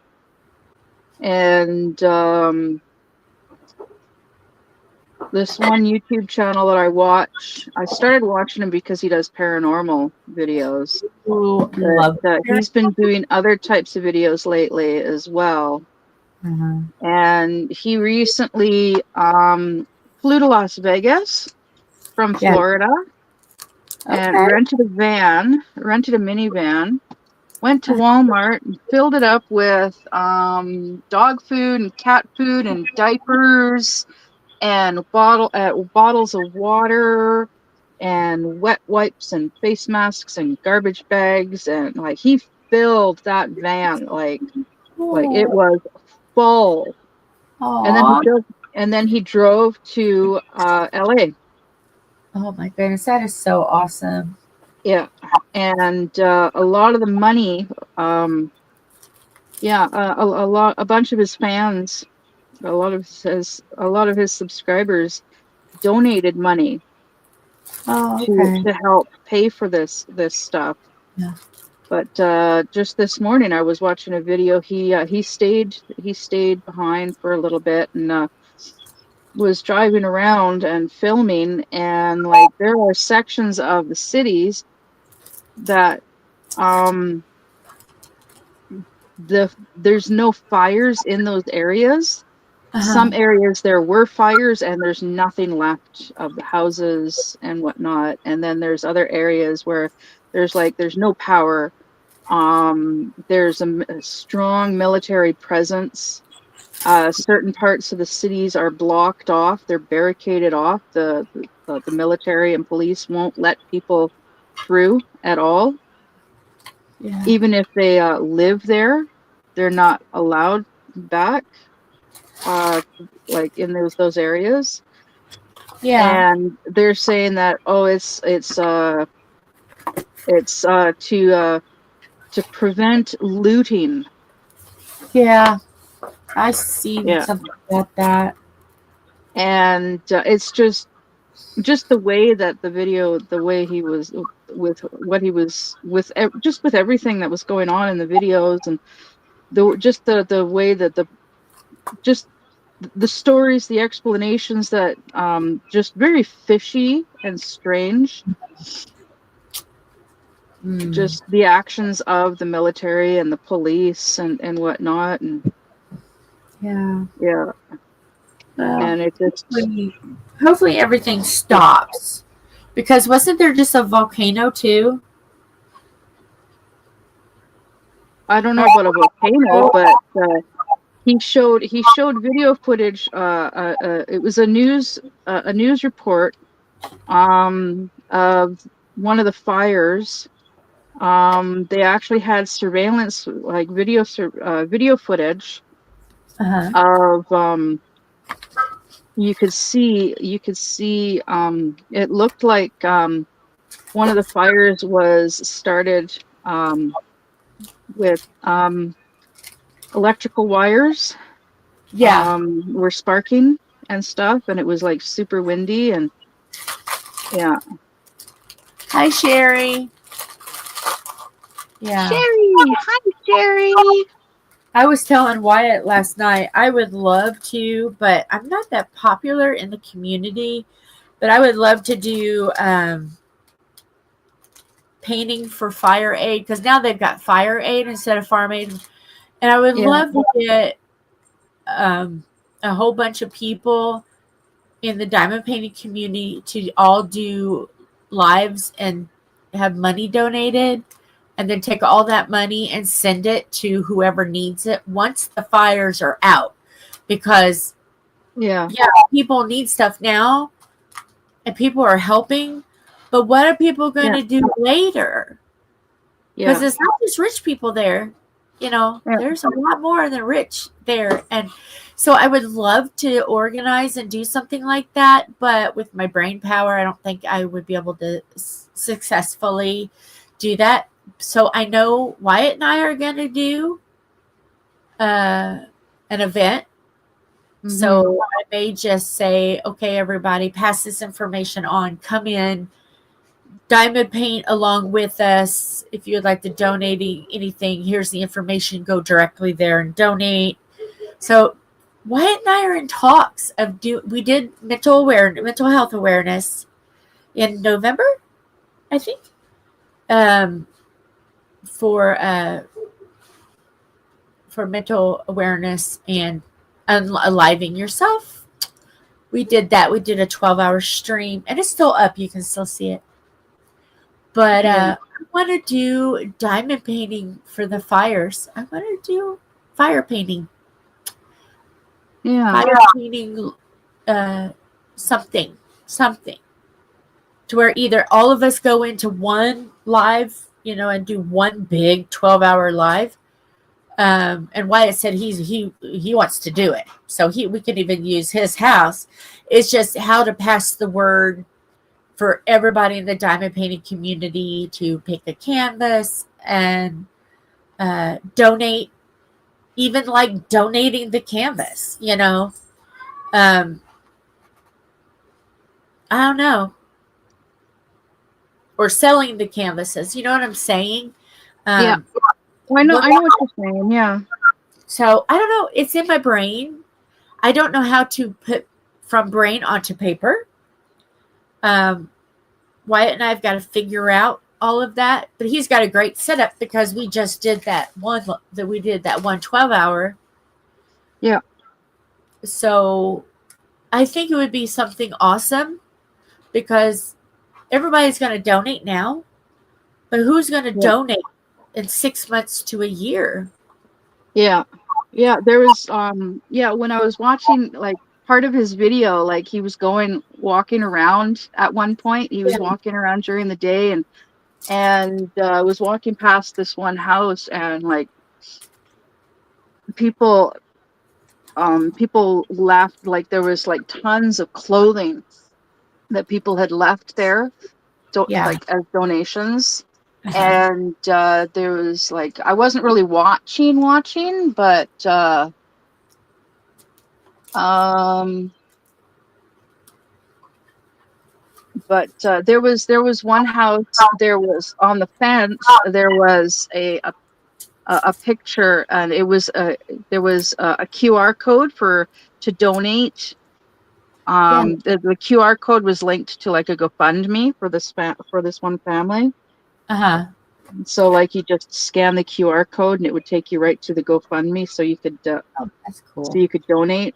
and this one YouTube channel that I watch. I started watching him because he does paranormal videos. Ooh, But love he's been doing other types of videos lately as well. Mhm. And he recently flew to Las Vegas from Yeah. Florida and Okay. rented a minivan, went to Walmart and filled it up with dog food and cat food and diapers and bottles of water and wet wipes and face masks and garbage bags, and like he filled that van like it was full. And then Aw. he drove to LA. Oh my goodness, that is so awesome. Yeah. And a lot of the money, a bunch of his fans, a lot of his subscribers donated money Oh, to okay. help pay for this stuff. Yeah. But just this morning, I was watching a video. He stayed behind for a little bit and was driving around and filming. And like there are sections of the cities that there's no fires in those areas. Some areas there were fires and there's nothing left of the houses and whatnot. And then there's other areas where there's no power. There's a strong military presence. Certain parts of the cities are blocked off. They're barricaded off. The military and police won't let people through at all. Yeah. Even if they live there, they're not allowed back. Like in those areas. Yeah. And they're saying that to prevent looting. Yeah. I seen Yeah. something about that. And it's just the way that the way he was with what he was with just with everything that was going on in the videos, and the way that the stories, the explanations that just very fishy and strange. Just the actions of the military and the police and whatnot, and Yeah. yeah, Well, and it just hopefully everything stops. Because wasn't there just a volcano too? I don't know about a volcano, but he showed video footage. It was a news report of one of the fires. They actually had surveillance, like video footage of you could see it looked like one of the fires was started with electrical wires were sparking and stuff, and it was like super windy. And yeah. Hi, Sherry. Yeah. Sherry, hi Sherry. I was telling Wyatt last night I would love to, but I'm not that popular in the community. But I would love to do painting for fire aid, because now they've got fire aid instead of farm aid. And I would love to get a whole bunch of people in the diamond painting community to all do lives and have money donated, and then take all that money and send it to whoever needs it once the fires are out. Because people need stuff now and people are helping, but what are people going to do later? Because it's not just rich people there. There's a lot more than rich there. And so I would love to organize and do something like that, but with my brain power, I don't think I would be able to successfully do that. So I know Wyatt and I are going to do an event. So I may just say, okay, everybody, pass this information on. Come in, diamond paint along with us. If you would like to donate anything, here's the information. Go directly there and donate. So Wyatt and I are in talks of we did mental health awareness in November, I think. Um, for mental awareness and unaliving yourself. We did that. We did a 12-hour stream, and it's still up. You can still see it. But I want to do diamond painting for the fires. I want to do fire painting. Yeah. Fire painting something. To where either all of us go into one live, and do one big 12-hour live. And Wyatt said he wants to do it. So we could even use his house. It's just how to pass the word for everybody in the diamond painting community to pick a canvas and donate, even like donating the canvas, I don't know. Or selling the canvases. You know what I'm saying? Yeah. I know what you're saying. Yeah. So I don't know. It's in my brain. I don't know how to put from brain onto paper. Wyatt and I have got to figure out all of that, but he's got a great setup because we just did that one 12-hour. Yeah. So I think it would be something awesome because everybody's going to donate now, but who's going to donate in 6 months to a year? Yeah. Yeah. There was, when I was watching like part of his video, like he was walking around at one point. He was walking around during the day and was walking past this one house and like people left, like there was like tons of clothing that people had left there, like as donations. And there was like, I wasn't really watching, but there was one house, there was on the fence, there was a picture, and there was a QR code to donate. The QR code was linked to like a GoFundMe for this one family. So like you just scan the QR code and it would take you right to the GoFundMe, so you could that's cool. so you could donate.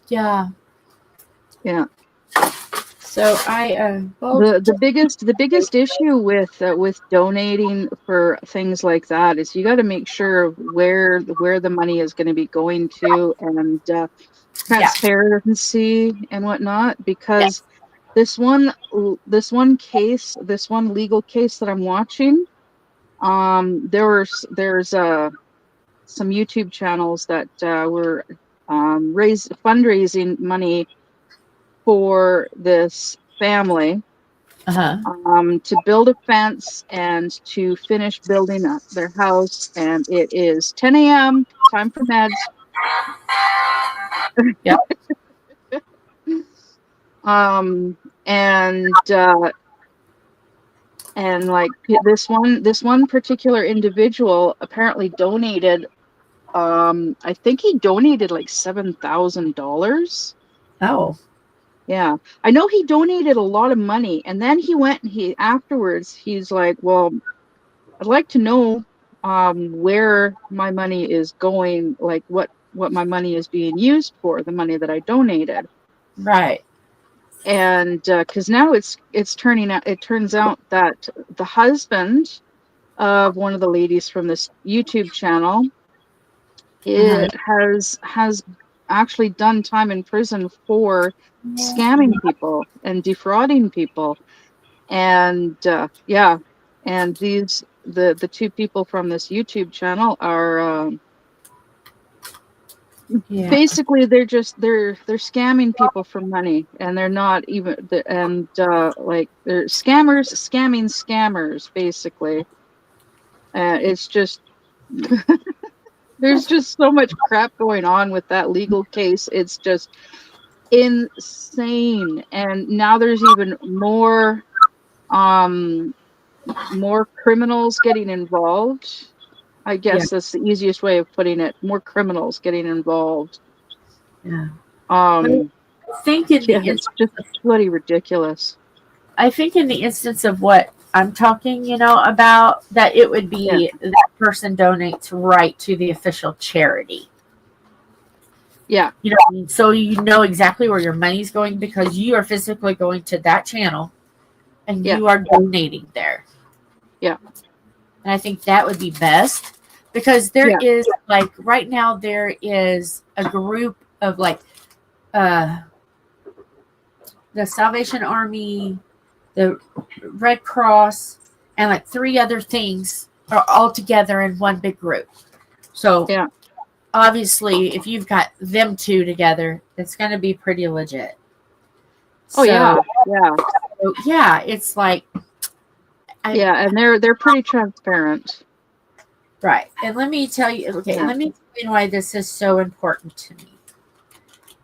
Yeah. So the biggest issue with donating for things like that is you got to make sure where the money is going to be going to, and transparency and whatnot, because this one legal case that I'm watching, there's some YouTube channels that were fundraising money for this family to build a fence and to finish building up their house. And it is 10 a.m. time for meds. Yep. And like this one particular individual apparently donated, I think he donated like $7,000. Oh. Yeah, I know he donated a lot of money, and then afterwards he's like, well, I'd like to know where my money is going, like what my money is being used for, the money that I donated. Right. And because now it turns out that the husband of one of the ladies from this YouTube channel has actually done time in prison for scamming people and defrauding people. And and the two people from this YouTube channel are basically they're scamming people for money, and they're not even like they're scamming scammers basically. It's just there's just so much crap going on with that legal case. It's just insane. And now there's even more criminals getting involved. I guess that's the easiest way of putting it. More criminals getting involved. Yeah. Um, I think in the yeah, it's just bloody ridiculous. I think in the instance of what I'm talking, about, that it would be that person donates right to the official charity. Yeah, You know what I mean? So you know exactly where your money's going because you are physically going to that channel and Yeah. you are donating there. Yeah. And I think that would be best because there Yeah. is like right now there is a group of like uh the Salvation Army, the Red Cross, and like 3 other things are all together in one big group. So Yeah. obviously, if you've got them 2 together, it's going to be pretty legit. Oh yeah. Yeah. So, yeah, it's like Yeah, and they're pretty transparent. right. And let me tell you, okay, Yeah. let me explain why this is so important to me.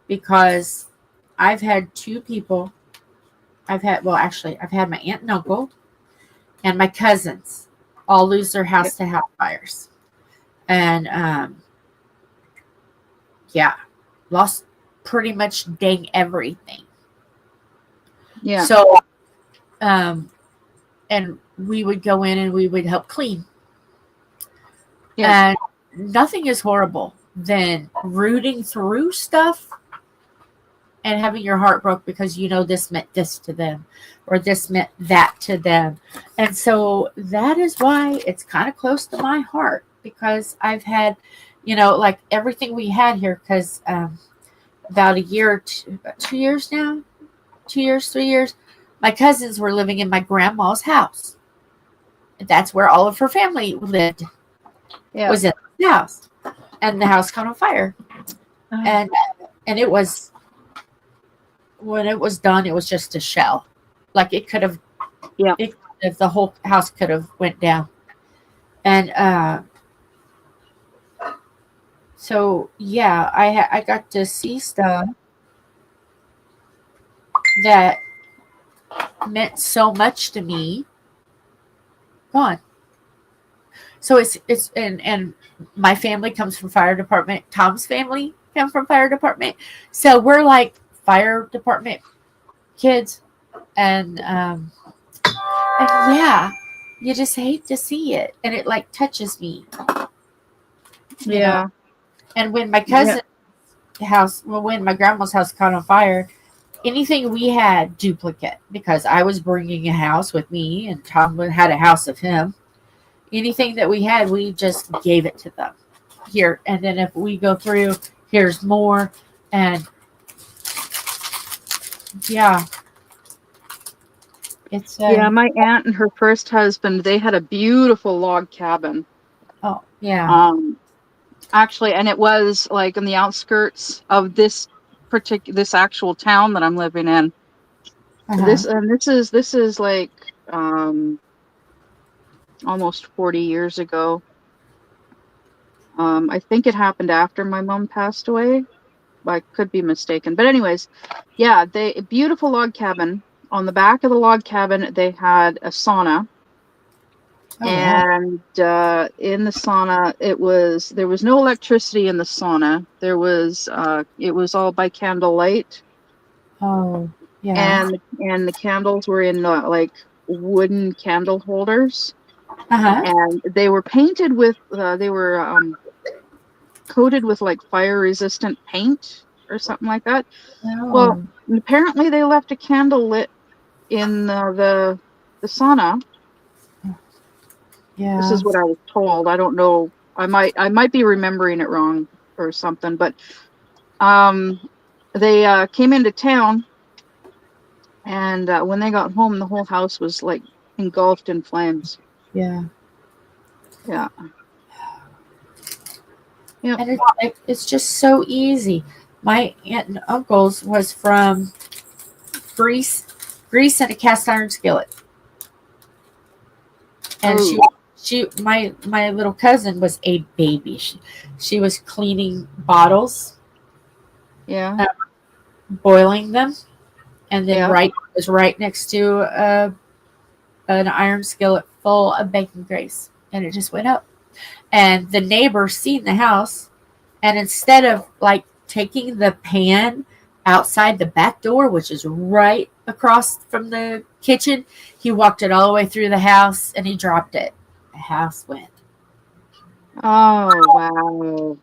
Because I've had 2 people. I've had my aunt and uncle and my cousins all lose their house to house fires. And yeah, lost pretty much dang everything. Yeah. So and we would go in and we would help clean. Yeah. And nothing is horrible than rooting through stuff and having your heart broke because this meant this to them or this meant that to them. And so that is why it's kind of close to my heart because I've had, like everything we had here because about a year or 2 years now, 2 years, 3 years, my cousins were living in my grandma's house. That's where all of her family lived. Yeah. Was in the house, and the house caught on fire, and it was when it was done, it was just a shell. Like it could have, if the whole house could have went down, and so yeah, I got to see stuff that meant so much to me gone. So it's and my family comes from fire department. Tom's family come from fire department. So we're like fire department kids, and yeah, you just hate to see it, and it like touches me. Yeah. And when my cousin's house, when my grandma's house caught on fire, anything we had duplicate because I was bringing a house with me, and Tom had a house of him. Anything that we had, we just gave it to them here, and then if we go through, here's more, and yeah, it's my aunt and her first husband, they had a beautiful log cabin. Oh yeah. Actually, and it was like in the outskirts of this actual town that I'm living in. This is like almost 40 years ago. I think it happened after my mom passed away. I could be mistaken, but anyways, yeah, a beautiful log cabin. On the back of the log cabin, they had a sauna. And in the sauna, there was no electricity in the sauna. It was all by candlelight. Oh yeah. And the candles were in like wooden candle holders, and they were painted with coated with like fire resistant paint or something like that. Well, apparently they left a candle lit in the sauna. Yeah. This is what I was told. I don't know. I might be remembering it wrong or something, but they came into town, and when they got home, the whole house was like engulfed in flames. Yeah. Yeah. Yeah. And it's just so easy. My aunt and uncle's was from grease and a cast iron skillet. And my little cousin was a baby. She was cleaning bottles. Yeah. Boiling them, and then Yeah. was right next to an iron skillet full of bacon grease, and it just went up. And the neighbor seen the house, and instead of like taking the pan outside the back door, which is right across from the kitchen. He walked it all the way through the house and he dropped it. The house went. Oh, wow.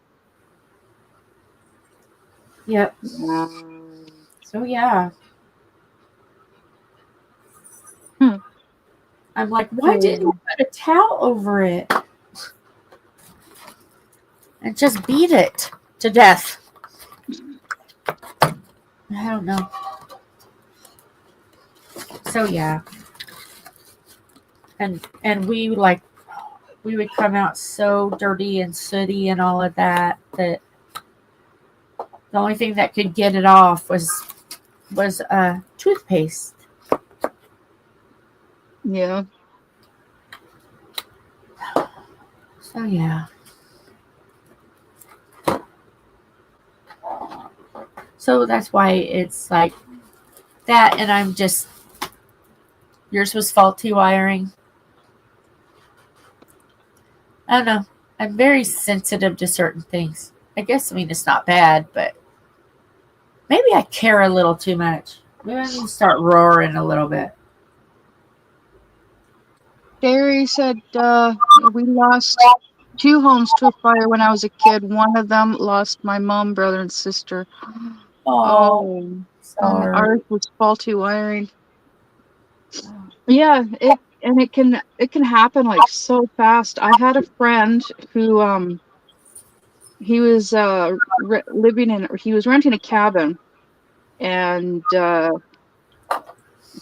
Yep. Wow. So yeah. Hmm. I'm like, why didn't you put a towel over it? And just beat it to death. I don't know. So yeah. And we would come out so dirty and sooty and all of that that the only thing that could get it off was toothpaste. Yeah. So yeah. So that's why it's like that, and I'm just yours was faulty wiring. I don't know. I'm very sensitive to certain things. I guess it's not bad, but maybe I care a little too much. Maybe I need to start roaring a little bit. Jerry said we lost 2 homes to a fire when I was a kid. One of them lost my mom, brother, and sister. Oh, Sorry. ours was faulty wiring. Yeah, it can happen like so fast. I had a friend who he was he was renting a cabin, and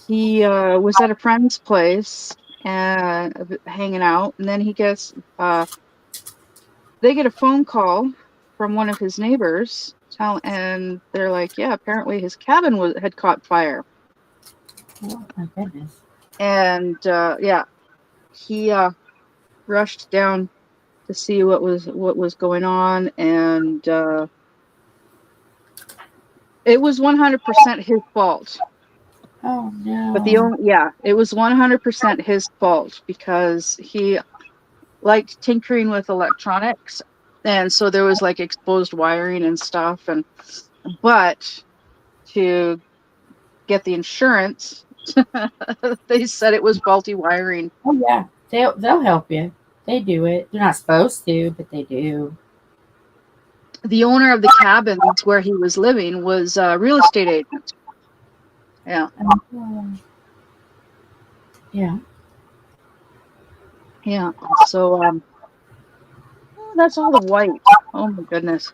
he was at a friend's place and hanging out, and then they get a phone call from one of his neighbors and they're like, yeah, apparently his cabin had caught fire. Oh my goodness. And yeah, he rushed down to see what was going on, and it was 100% his fault. Oh no. But it was 100% his fault because he liked tinkering with electronics, and so there was like exposed wiring and stuff, but to get the insurance, they said it was faulty wiring. Oh yeah. They'll help you. They do it. They're not supposed to, but they do. The owner of the cabin where he was living was a real estate agent. Yeah. Yeah. Yeah. So that's all the white. Oh my goodness.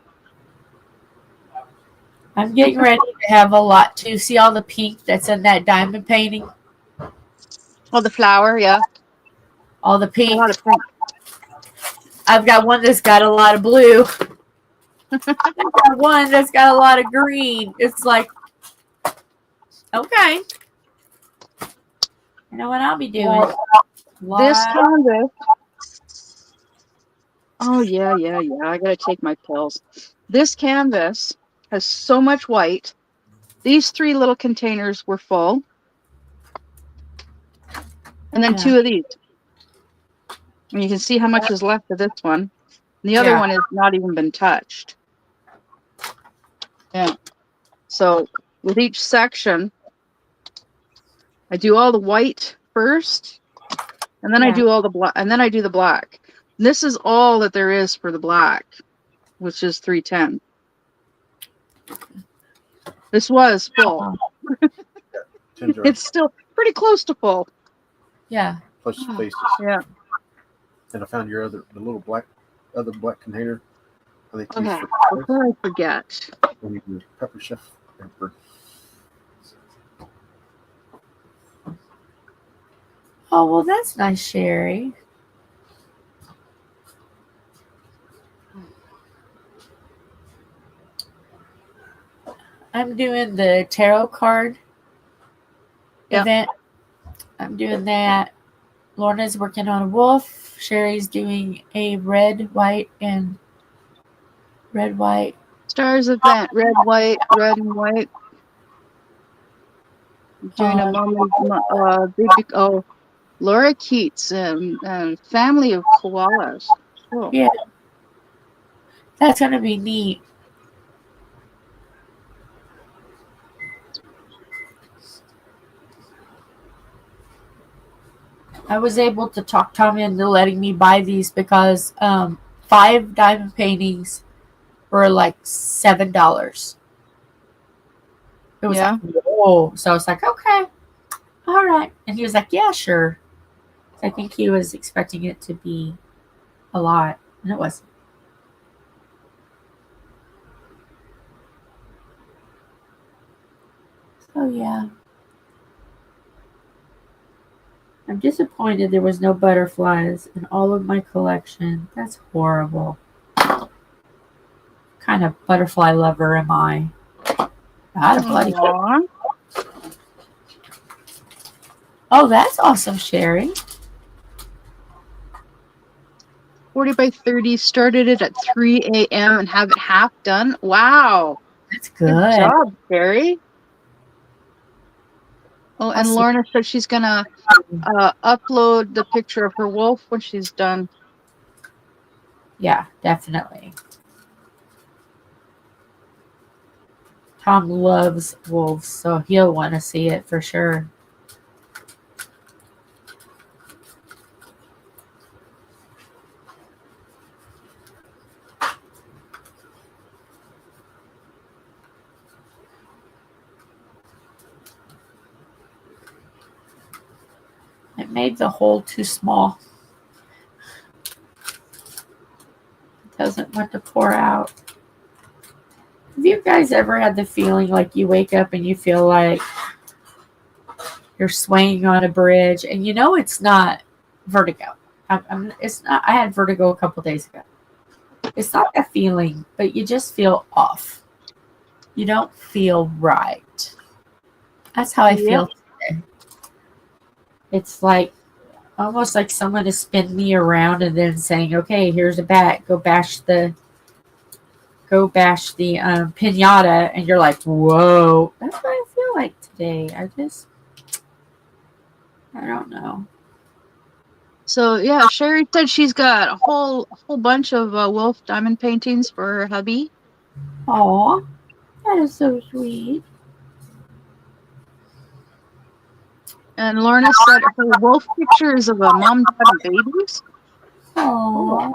I'm getting ready to have a lot too. See all the pink that's in that diamond painting? Oh, the flower, yeah. All the A pink. lot of pink. I've got one that's got a lot of blue. I've got one that's got a lot of green. It's like, okay. You know what I'll be doing? This canvas. Oh yeah. I gotta take my pills. This canvas has so much white. These 3 little containers were full. And then 2 of these. And you can see how much is left of this one. And the other one has not even been touched. Yeah. So with each section, I do all the white first, and then I do all the black, and then I do the black. And this is all that there is for the black, which is 310. This was full. It's still pretty close to full. Yeah. Plus faces. Yeah. And I found the little other black container. I think Okay. Before I forget. Pepper chef pepper. Oh, well, that's nice, Sherry. I'm doing the tarot card event. I'm doing that. Lorna's working on a wolf. Sherry's doing a red, white. Stars event, red, and white. Doing a moment, Laura Keats and family of koalas. Cool. Yeah. That's going to be neat. I was able to talk Tommy into letting me buy these because 5 diamond paintings were like $7. It was Yeah. like, whoa. So I was like, okay, all right. And he was like, yeah, sure. I think he was expecting it to be a lot, and it wasn't. So yeah. I'm disappointed there was no butterflies in all of my collection. That's horrible. What kind of butterfly lover am I? Not a bloody. Aw. Oh, that's awesome, Sherry. 40 by 30, started it at 3 a.m. and have it half done. Wow. That's Good good. job, Carrie. Oh, and Awesome. Lorna said she's going to upload the picture of her wolf when she's done. Yeah, definitely. Tom loves wolves, so he'll want to see it for sure. It made the hole too small. It doesn't want to pour out. Have you guys ever had the feeling like you wake up and you feel like you're swaying on a bridge and you know it's not vertigo? It's not. I had vertigo a couple days ago. It's not a feeling, but you just feel off. You don't feel right. That's how I feel today. It's like almost like someone is spinning me around and then saying, "Okay, here's a bat. Go bash the pinata," and you're like, "Whoa!" That's what I feel like today. I don't know. So yeah, Sherry said she's got a whole bunch of wolf diamond paintings for her hubby. Aw, that is so sweet. And Lorna said her wolf picture is of a mom, dad, and babies. Aw.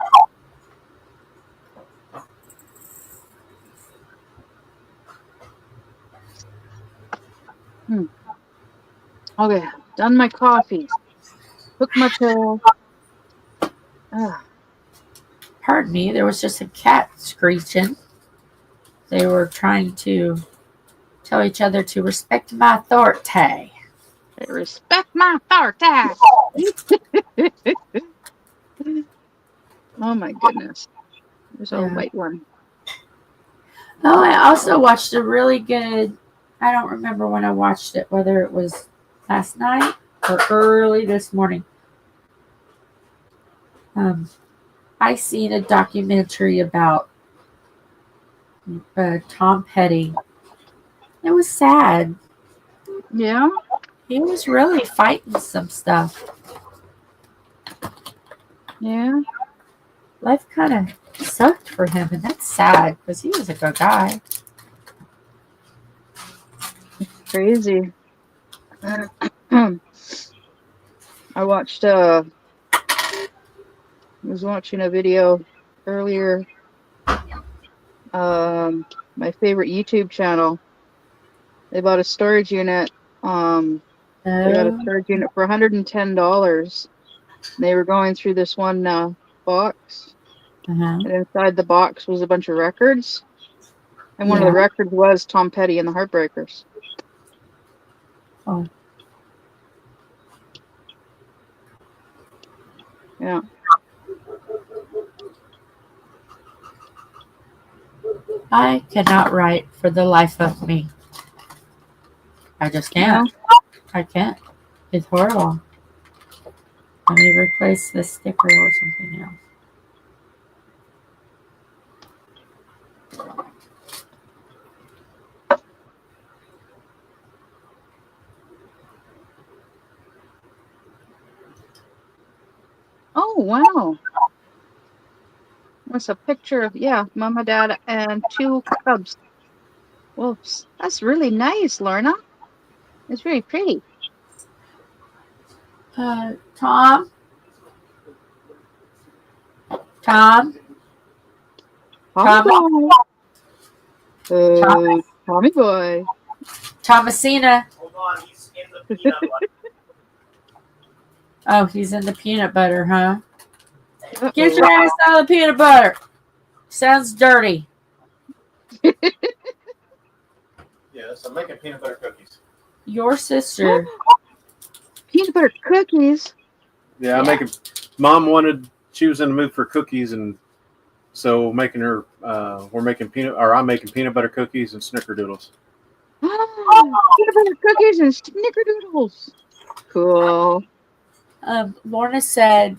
Okay, done my coffee. Took my pill. Pardon me, there was just a cat screeching. They were trying to tell each other to respect my authority. Respect my authority. Oh my goodness. There's a white one. Oh, I also watched a really good, I don't remember when I watched it, whether it was last night or early this morning. I seen a documentary about Tom Petty. It was sad. Yeah. He was really fighting some stuff. Yeah. Life kind of sucked for him, and that's sad because he was a good guy. Crazy. I was watching a video earlier. My favorite YouTube channel. They bought a storage unit. They got a storage unit for $110. They were going through this one box, and inside the box was a bunch of records. And one of the records was Tom Petty and the Heartbreakers. Oh. Yeah. I cannot write for the life of me. I just can't. No. I can't. It's horrible. Let me replace this sticker with something else. Oh, wow. That's a picture of, Mama, Dad, and 2 cubs. Wolves. That's really nice, Lorna. It's very pretty. Tom? Tom? Tommy boy. Tommy boy. Thomasina. Hold on, he's in the peanut butter. Oh, he's in the peanut butter, huh? Uh-oh. Get your ass out of the peanut butter. Sounds dirty. Yes, I'm making peanut butter cookies. Your sister. Peanut butter cookies. Yeah, I'm Yeah. making. Mom wanted. She was in the mood for cookies, and so making her. We're making I'm making peanut butter cookies and snickerdoodles. Peanut butter cookies and snickerdoodles. Cool. Lorna said,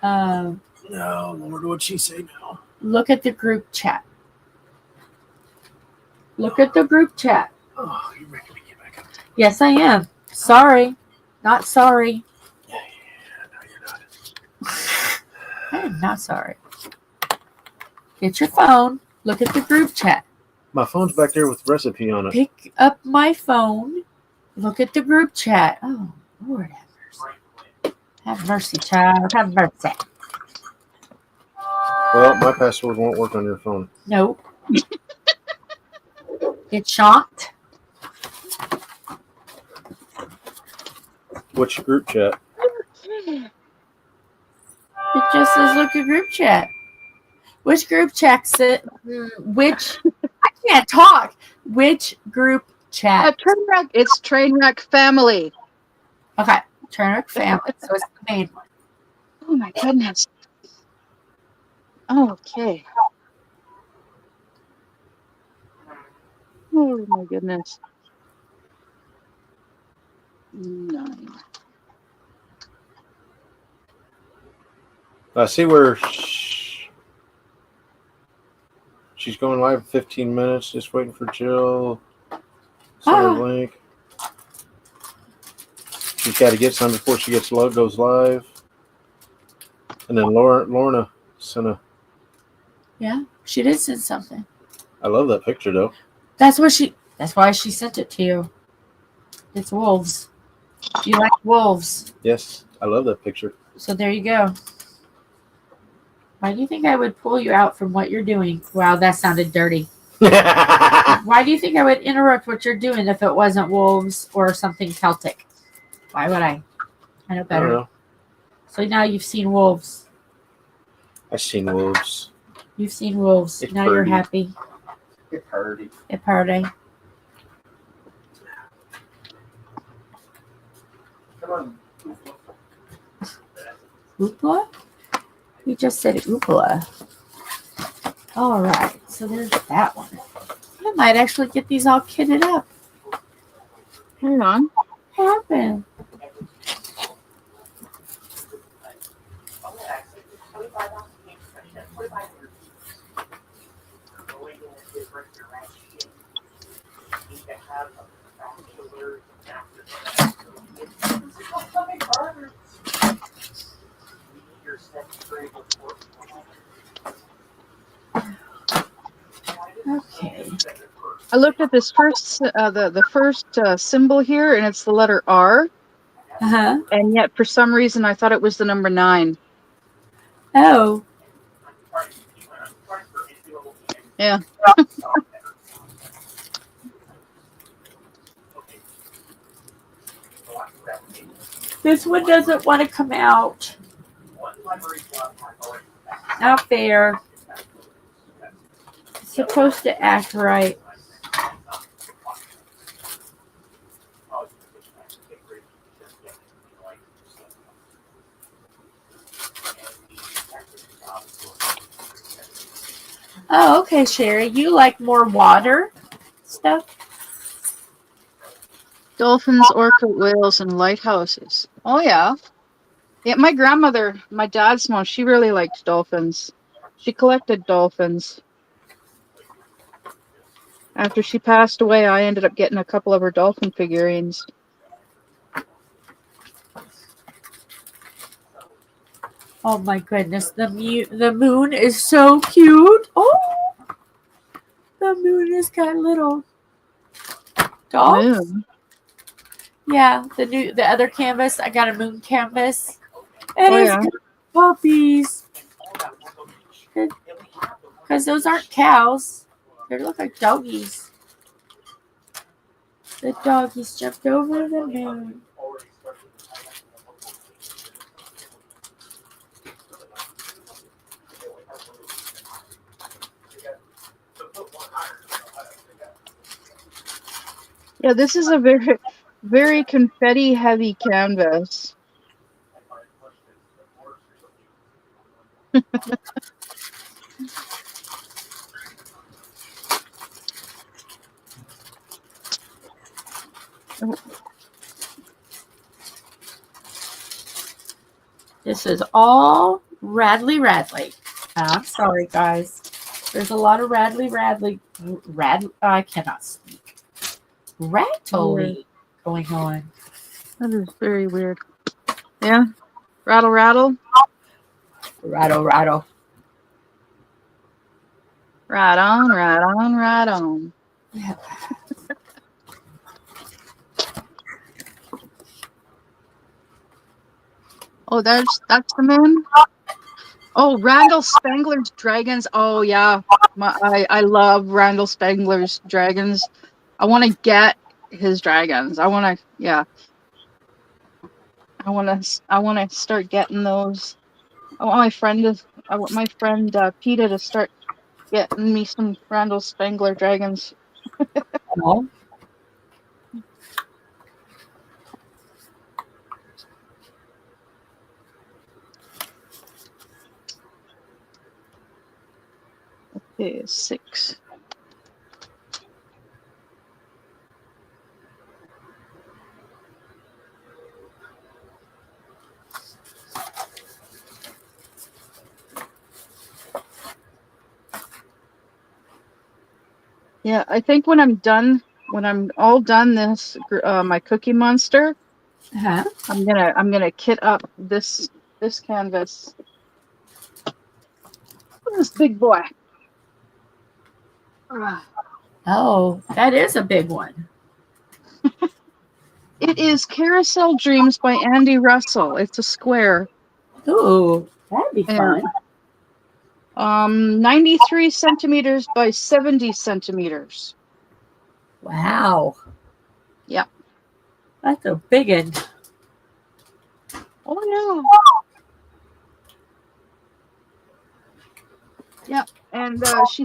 No, Lord, what'd she say now? look at the group chat. Look at the group chat. Oh, you're making me get back up. Yes, I am. Sorry. Not sorry. Yeah, no, you're not. I am not sorry. Get your phone. Look at the group chat. My phone's back there with the recipe on it. Pick up my phone. Look at the group chat. Oh, Lord have mercy. Have mercy, child. Have mercy. Well, my password won't work on your phone. Nope. Get shocked. What's your group chat? It just says look at group chat. Which group chat? Which? I can't talk. Which group chat? Trainwreck. It's Trainwreck family. Okay. Trainwreck family. So it's the main one. Oh my goodness. Okay. Oh my goodness. 9. I see where she's going live in 15 minutes. Just waiting for Jill. Send her link. She's got to get some before she goes live. And then Lorna sent a. Yeah, she did send something. I love that picture though. That's why she sent it to you. It's wolves. You like wolves. Yes, I love that picture. So there you go. Why do you think I would pull you out from what you're doing? Wow, that sounded dirty. Why do you think I would interrupt what you're doing if it wasn't wolves or something Celtic? Why would I? I know I better. don't know. So now you've seen wolves. I've seen wolves. You've seen wolves. It's now you're pretty. happy. It's pretty. A party. Come on. Oopla? You just said oopla. All right. So there's that one. I might actually get these all kitted up. Hang on. What happened? Okay. I looked at this first, the first symbol here, and it's the letter R. Uh-huh. And yet, for some reason, I thought it was the number 9. Oh. Yeah. This one doesn't want to come out. Not fair. It's supposed to act right. Oh, okay, Sherry. You like more water stuff? Dolphins, orca, whales, and lighthouses. Oh, yeah. Yeah, my grandmother, my dad's mom, she really liked dolphins. She collected dolphins. After she passed away, I ended up getting a couple of her dolphin figurines. Oh my goodness, the moon is so cute. Oh, the moon has got little dogs. Moon. Yeah, the other canvas. I got a moon canvas. And Oh, it's yeah. got puppies. Because those aren't cows. They look like doggies. The doggies jumped over the moon. Yeah, this is a very, very confetti heavy canvas. This is all Radley. I'm sorry, guys. There's a lot of Radley. I cannot speak. Rattly going on. That is very weird. Yeah. Rattle, rattle. Rattle. Right on, right on, right on. Yeah. Oh, that's the moon. Oh, Randall Spangler's dragons. Oh yeah, I love Randall Spangler's dragons. I want to get his dragons. I want to I want to start getting those. I want my friend Peta to start getting me some Randall Spangler dragons. Oh. Okay, 6. Yeah, I think when I'm all done this, my Cookie Monster, Huh? I'm gonna kit up this canvas. Look at this big boy. Ah. Oh, that is a big one. It is Carousel Dreams by Andy Russell. It's a square. Ooh, that'd be Yeah. fun. 93 centimeters by 70 centimeters. Wow. Yeah. That's a big one. Oh yeah. Yeah. And she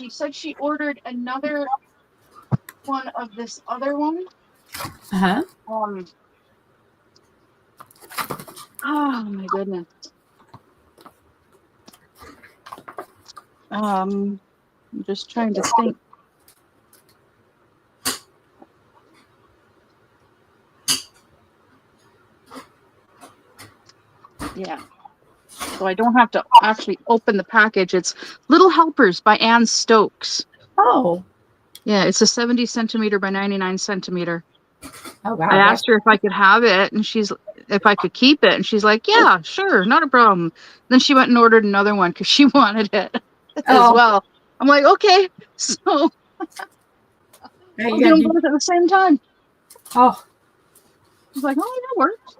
said she ordered another one of this other one. Uh-huh. Oh my goodness. I'm just trying to think. Yeah. So I don't have to actually open the package. It's Little Helpers by Ann Stokes. Oh. Yeah, it's a 70 centimeter by 99 centimeter. Oh wow. I asked her if I could have it, and if I could keep it, and she's like, "Yeah, sure, not a problem." Then she went and ordered another one because she wanted it as well. I'm like, okay, so Now I'll you do gotta them do. both at the same time. Oh, She's like, "Oh, that works."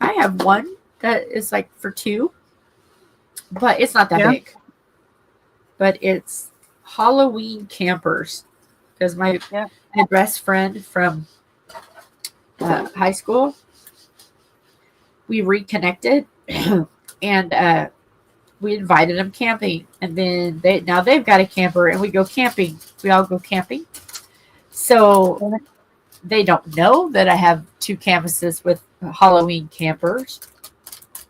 I have one that is like for two, but it's not that Yeah. big. But it's Halloween campers because my best friend from high school, we reconnected and we invited them camping, and then they've got a camper and we go camping. We all go camping. So they don't know that I have two canvases with Halloween campers,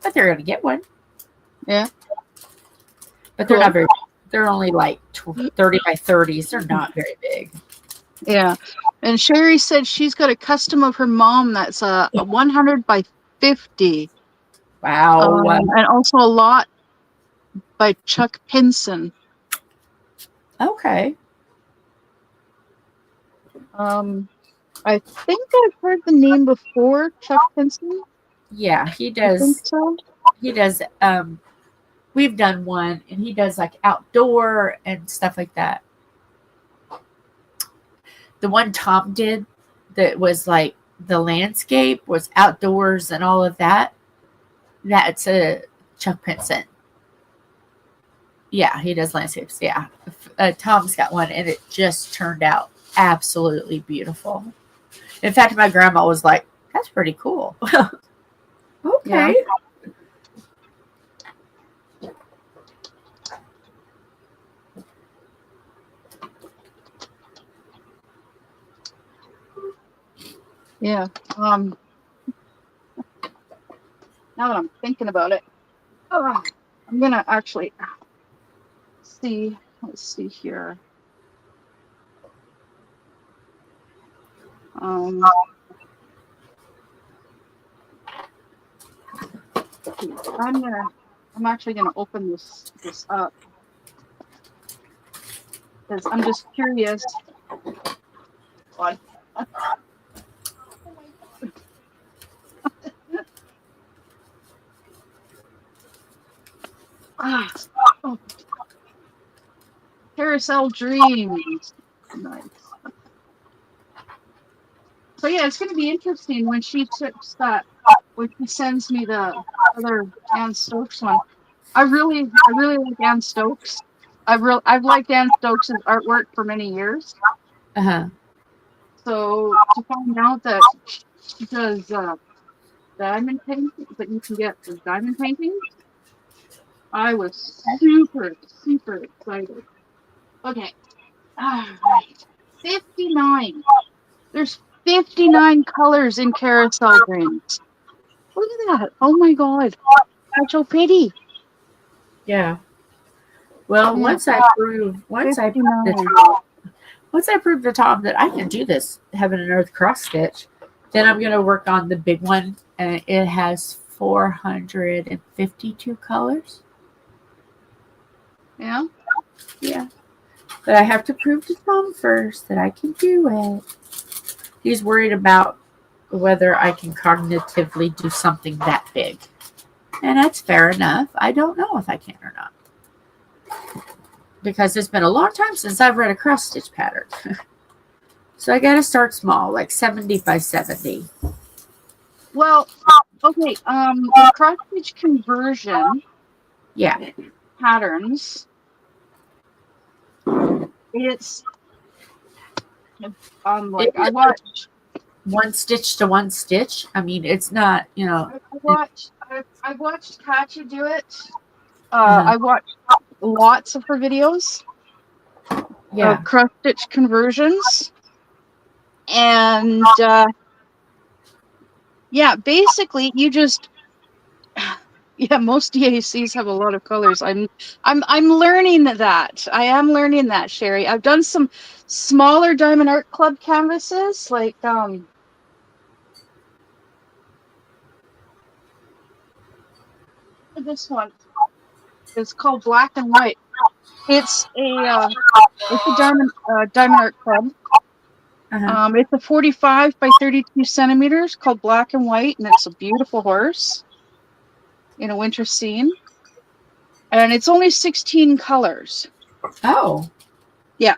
but they're going to get one. Yeah. But they're not very big. They're only like 30 by 30s. They're not very big. Yeah. And Sherry said she's got a custom of her mom that's a 100 by 50. Wow. And also a lot by Chuck Pinson. Okay. I think I've heard the name before, Chuck Pinson. Yeah, he I does. think so. He does. We've done one, and he does like outdoor and stuff like that. the one Tom did that was like the landscape was outdoors and all of that. That's a Chuck Pinson. Yeah, he does landscapes. Yeah. Tom's got one and it just turned out absolutely beautiful. In fact, my grandma was like, that's pretty cool. Okay. Yeah. Now that I'm thinking about it, I'm gonna actually see. Let's see here. I'm actually gonna open this up because I'm just curious. God. Oh my God. Oh. Carousel Dreams. Nice. So yeah, it's going to be interesting when she tips that. When she sends me the other Ann Stokes one. I really like Ann Stokes. I've liked Ann Stokes' artwork for many years. Uh-huh. So to find out that she does diamond paintings, that you can get the diamond paintings, I was super excited. Okay, all right, 59. There's 59 colors in Carousel Dreams. Look at that! Oh my God, that's so pretty. Yeah. Well, Yeah. once I prove to Tom that I can do this heaven and earth cross stitch, then I'm gonna work on the big one, and it has 452 colors. Yeah. Yeah. But I have to prove to Tom first that I can do it. He's worried about whether I can cognitively do something that big. And that's fair enough. I don't know if I can or not. Because it's been a long time since I've read a cross stitch pattern. So I got to start small, like 70 by 70. Well, okay. The cross stitch conversion. Yeah. Patterns. It's like I watched one stitch to one stitch. I mean, it's not, I watched Katya do it. I watched lots of her videos. Yeah. Cross stitch conversions. And yeah, basically you just most DACs have a lot of colors. I'm learning that. I am learning that, Sherry. I've done some smaller Diamond Art Club canvases, like this one. It's called Black and White. It's a Diamond Art Club. It's a 45 by 32 centimeters called Black and White, and it's a beautiful horse in a winter scene. And it's only 16 colors. Oh. Yeah.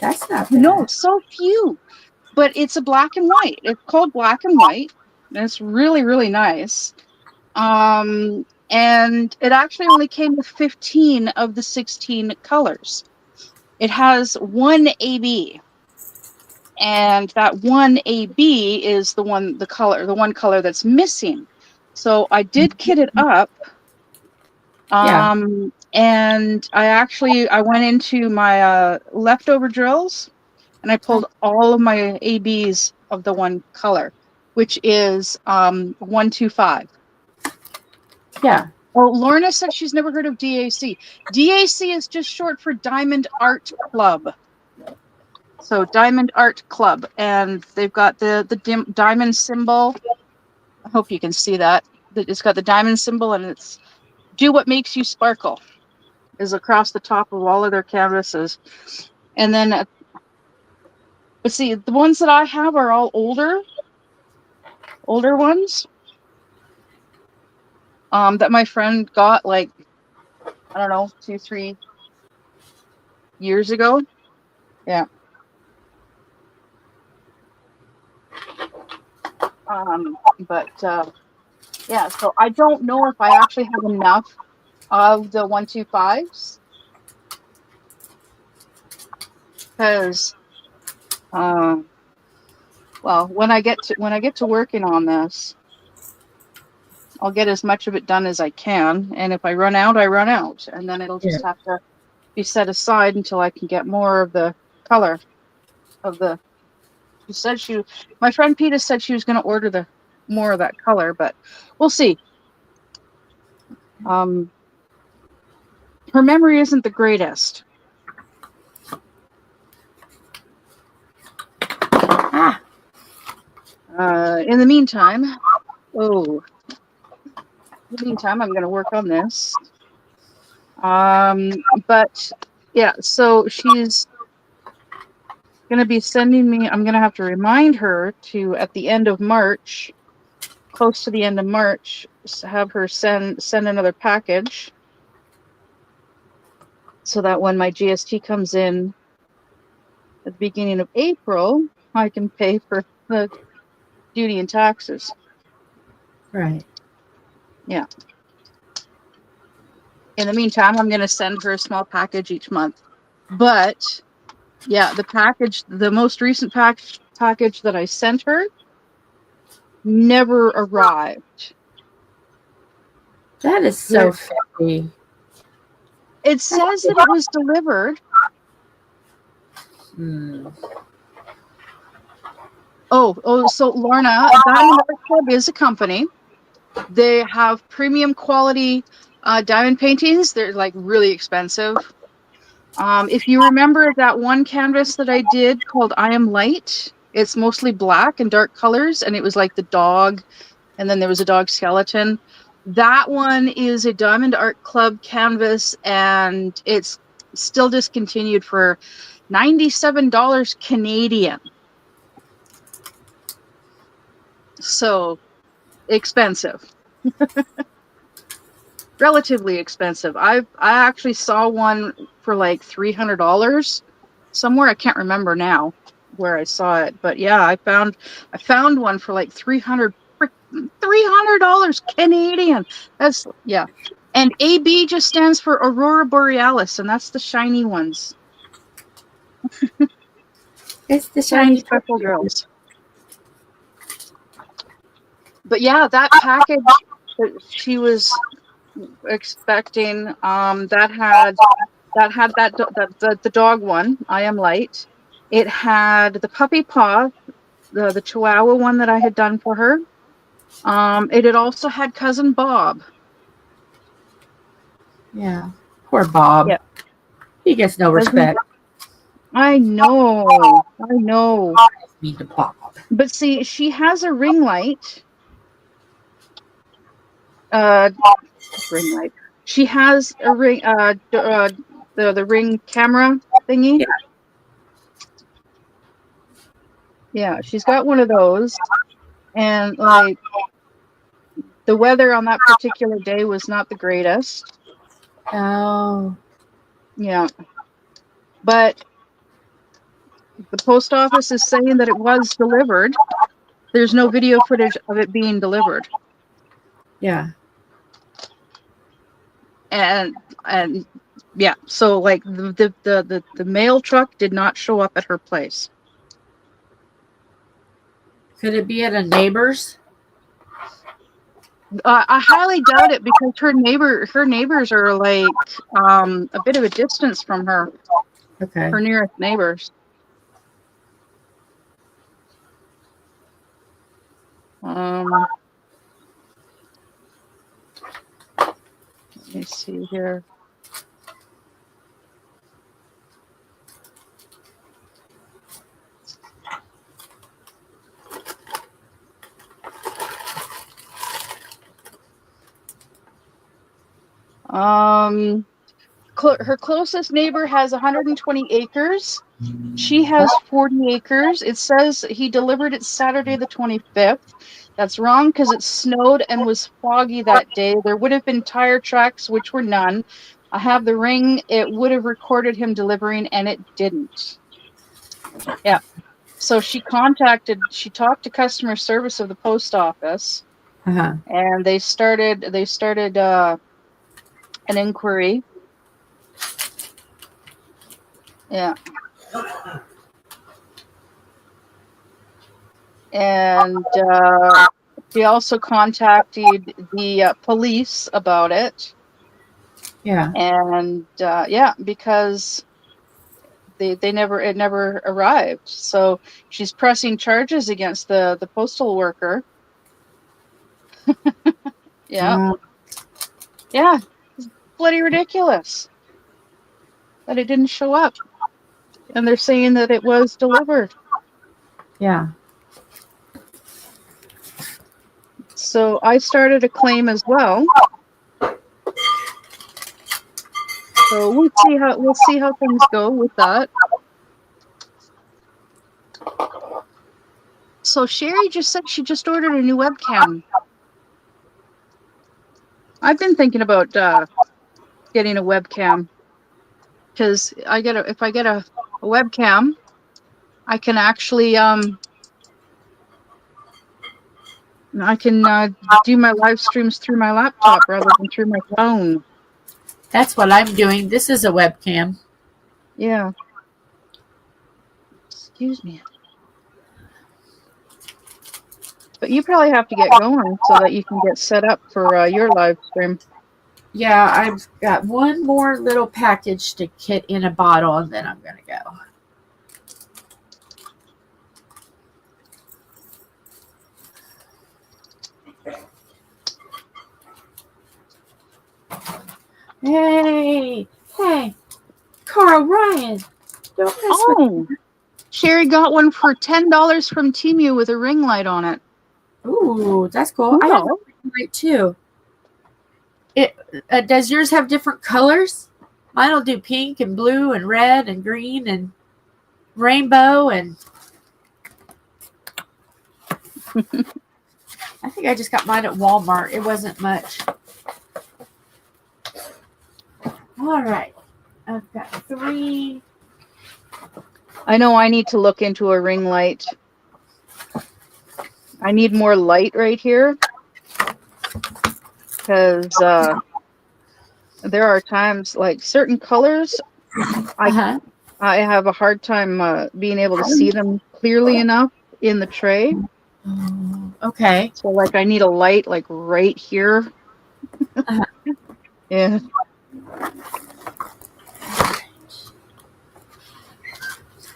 That's not bad. No, so few. But it's a black and white. It's called Black and White. And it's really, really nice. And it actually only came with 15 of the 16 colors. It has one AB. And that one AB is the one color that's missing. So I did kit it up. And I went into my leftover drills and I pulled all of my ABs of the one color, which is 125. Yeah. Well, Lorna said she's never heard of DAC. DAC is just short for Diamond Art Club. So Diamond Art Club, and they've got the diamond symbol. I hope you can see that. It's got the diamond symbol, and it's "Do What Makes You Sparkle" is across the top of all of their canvases. And then, but see, the ones that I have are all older ones. That my friend got like, I don't know, 2-3 years ago. Yeah. But yeah, so I don't know if I actually have enough of the 125s, because well, when I get to working on this, I'll get as much of it done as I can, and if I run out, I run out, and then it'll just have to be set aside until I can get more of the color of the. She said my friend Peta said she was going to order the more of that color, but we'll see. Her memory isn't the greatest. Ah, In the meantime, I'm going to work on this. But yeah, so she's going to be sending me. I'm going to have to remind her to, at the end of March, close to the end of March, have her send another package, so that when my GST comes in at the beginning of April, I can pay for the duty and taxes. right. Yeah. In the meantime, I'm going to send her a small package each month. But yeah, the most recent package that I sent her never arrived. That is so funny. It says that it was delivered. So Lorna, Diamond Art Club is a company. They have premium quality diamond paintings. They're like really expensive. If you remember that one canvas that I did called I Am Light, it's mostly black and dark colors, and it was like the dog, and then there was a dog skeleton. That one is a Diamond Art Club canvas, and it's still discontinued for $97 Canadian. So expensive. Relatively expensive. I actually saw one for like $300 somewhere. I can't remember now where I saw it, but yeah, I found one for like $300 Canadian. That's yeah. And AB just stands for Aurora Borealis, and that's the shiny ones. It's the shiny Special girls. But yeah, that package that she was expecting, that had the dog one, I Am Light. It had the puppy paw, the Chihuahua one that I had done for her. It had also had Cousin Bob. Yeah. Poor Bob. Yeah. He gets no respect. I know. Mean to Bob. But see, she has a ring light. Ring light. She has a ring. The ring camera thingy. Yeah, she's got one of those, and like the weather on that particular day was not the greatest. Oh. Yeah, but the post office is saying that it was delivered. There's no video footage of it being delivered. Yeah. And yeah, so like the mail truck did not show up at her place. Could it be at a neighbor's? I highly doubt it, because her neighbors are like a bit of a distance from her. Okay. Her nearest neighbors. Let me see here. Her closest neighbor has 120 acres. She has 40 acres. It says he delivered it Saturday the 25th. That's wrong, because it snowed and was foggy that day. There would have been tire tracks, which were none. I have the ring. It would have recorded him delivering, and it didn't. Yeah. So she talked to customer service of the post office, Uh-huh. and they started an inquiry. Yeah. And she also contacted the police about it. Yeah. And because it never arrived. So she's pressing charges against the postal worker. Yeah. Yeah. It's bloody ridiculous that it didn't show up. And they're saying that it was delivered. Yeah. So I started a claim as well. So we'll see how things go with that. So Sherry just said she just ordered a new webcam. I've been thinking about getting a webcam, because if I get a webcam, I can actually I can do my live streams through my laptop rather than through my phone. That's what I'm doing. This is a webcam. Yeah. Excuse me. But you probably have to get going so that you can get set up for your live stream. Yeah, I've got one more little package to kit in a bottle, and then I'm gonna go. Hey, Carl Ryan, don't mess with Oh, Sherry got one for $10 from Temu with a ring light on it. Ooh, that's cool. I have a ring light too. Does yours have different colors? Mine'll do pink and blue and red and green and rainbow and. I think I just got mine at Walmart. It wasn't much. All right, I've got 3. I know I need to look into a ring light. I need more light right here, because there are times, like certain colors, I have a hard time being able to see them clearly enough in the tray. Okay. So like I need a light like right here. Yeah.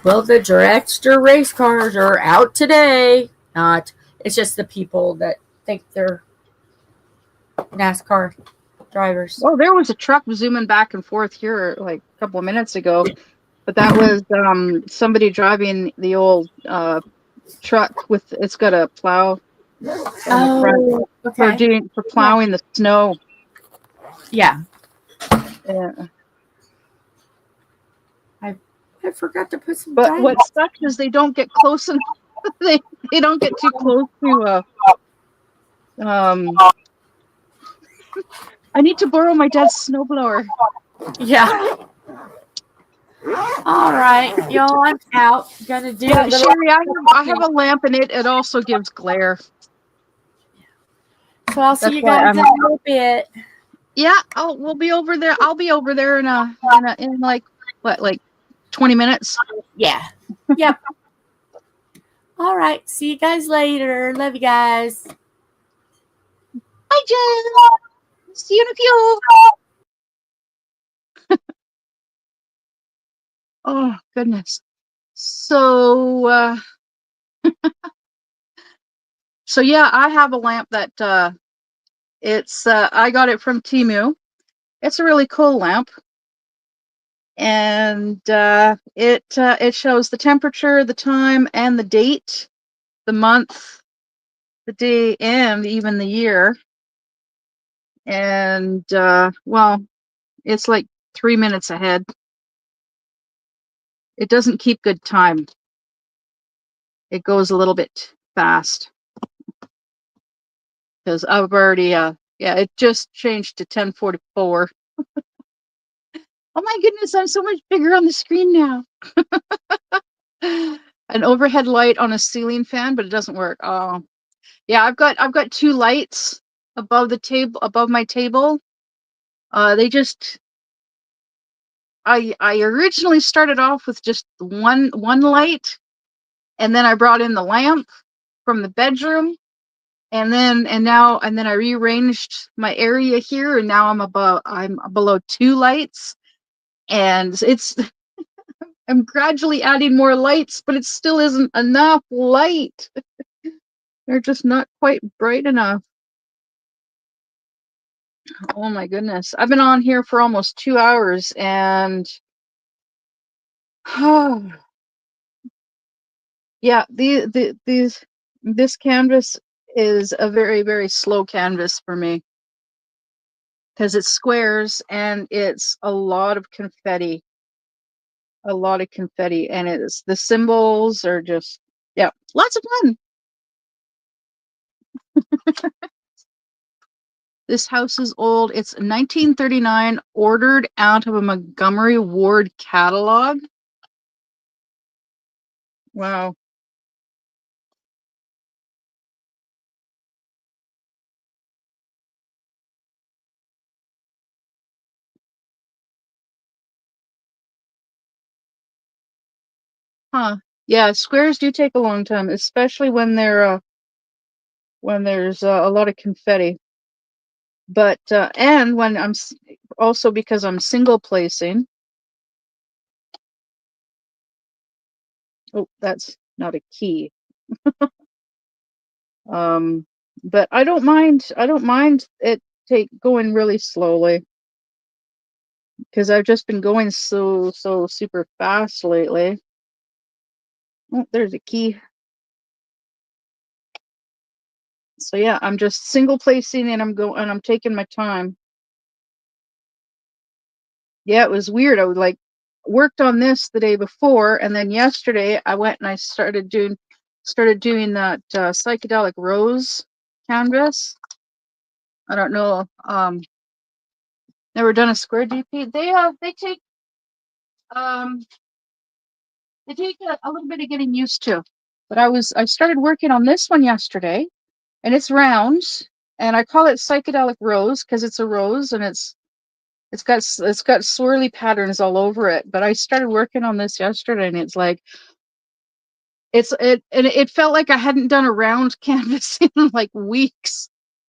Well, the dragster race cars are out today. It's just the people that think they're NASCAR drivers. Well, there was a truck zooming back and forth here like a couple of minutes ago, but that was somebody driving the old truck with, it's got a plow on the front for plowing the snow. Yeah. Yeah. I forgot to put some. But what sucks is they don't get close enough. they don't get too close to I need to borrow my dad's snowblower. Yeah. All right, y'all. I'm out. Gonna do. Yeah, Sherry, I have a lamp, and it also gives glare. So I'll see you guys in a little bit. Yeah. Oh, we'll be over there. I'll be over there in like 20 minutes. Yeah. Yep. All right. See you guys later. Love you guys. Bye, Jen. See you in a few. Oh, goodness. So, yeah, I have a lamp that it's I got it from Temu. It's a really cool lamp, and it shows the temperature, the time, and the date, the month, the day, and even the year. And well, it's like 3 minutes ahead. It doesn't keep good time. It goes a little bit fast, because I've already it just changed to 10:44. Oh my goodness, I'm so much bigger on the screen now. an overhead light on a ceiling fan, but it doesn't work. Oh, yeah, I've got 2 lights above the table, above my table. They just I originally started off with just one light, and then I brought in the lamp from the bedroom, and then I rearranged my area here, and now I'm below 2 lights, and it's I'm gradually adding more lights, but it still isn't enough light. They're just not quite bright enough. Oh my goodness. I've been on here for almost 2 hours, and yeah, this canvas is a very, very slow canvas for me because it's squares and it's a lot of confetti. A lot of confetti, and the symbols are just, yeah, lots of fun. This house is old. It's 1939, ordered out of a Montgomery Ward catalog. Wow. Huh. Yeah, squares do take a long time, especially when when there's a lot of confetti. But and when also because I'm single placing. Oh, that's not a key. But I don't mind. I don't mind it going really slowly because I've just been going so super fast lately. Oh, there's a key. So yeah, I'm just single placing, and I'm taking my time. Yeah, it was weird. I was like worked on this the day before, and then yesterday I went and I started doing that psychedelic rose canvas. I don't know. Never done a square DP. Um they take a little bit of getting used to. But I started working on this one yesterday, and it's round, and I call it psychedelic rose because it's a rose, and it's got swirly patterns all over it. But I started working on this yesterday, and it's like it felt like I hadn't done a round canvas in like weeks.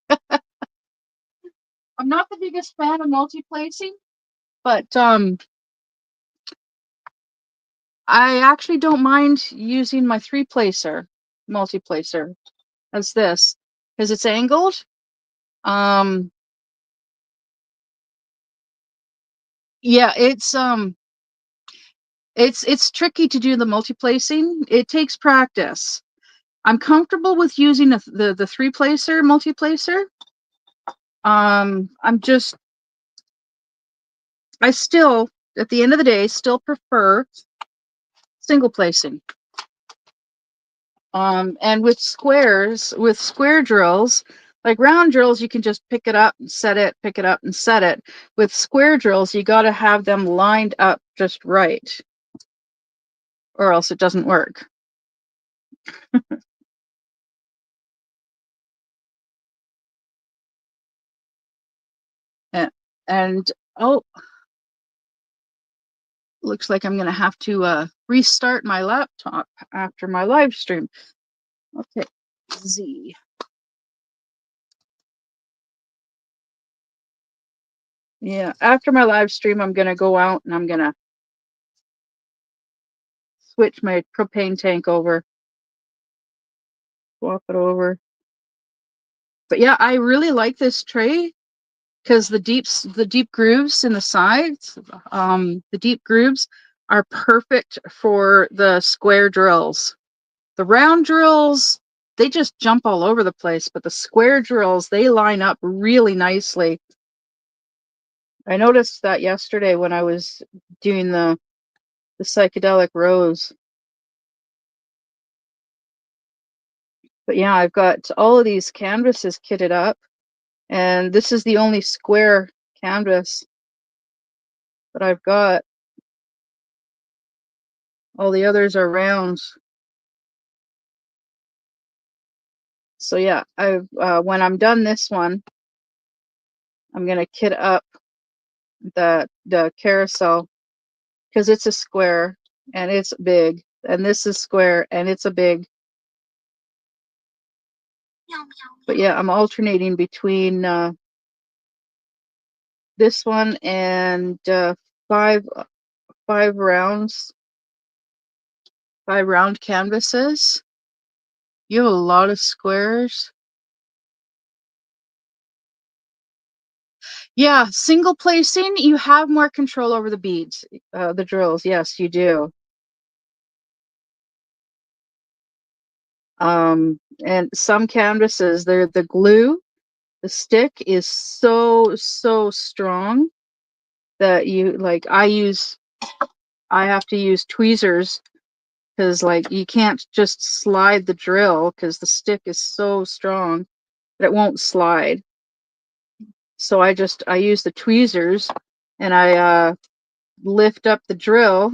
I'm not the biggest fan of multi-placing, but I actually don't mind using my 3-placer multi-placer as this because it's angled. Yeah, it's tricky to do the multi-placing. It takes practice. I'm comfortable with using the 3-placer multi-placer. I still, at the end of the day, still prefer single placing. And with square drills, like round drills, you can just pick it up and set it, pick it up and set it. With square drills, you got to have them lined up just right, or else it doesn't work. And oh, looks like I'm going to have to restart my laptop after my live stream. Okay, Z. Yeah, after my live stream, I'm going to go out and I'm going to switch my propane tank over, swap it over. But yeah, I really like this tray because the deep grooves in the sides, the deep grooves are perfect for the square drills. The round drills, they just jump all over the place, but the square drills, they line up really nicely. I noticed that yesterday when I was doing the psychedelic rose. But yeah, I've got all of these canvases kitted up, and this is the only square canvas that I've got. All the others are rounds. So yeah, when I'm done this one, I'm gonna kit up the carousel because it's a square and it's big, and this is square and it's a big. But yeah, I'm alternating between this one and five rounds, 5 round canvases. You have a lot of squares. Yeah, single placing, you have more control over the beads, the drills. Yes, you do. And some canvases, the glue, the stick is so strong that I have to use tweezers because like you can't just slide the drill because the stick is so strong that it won't slide. So I use the tweezers and I lift up the drill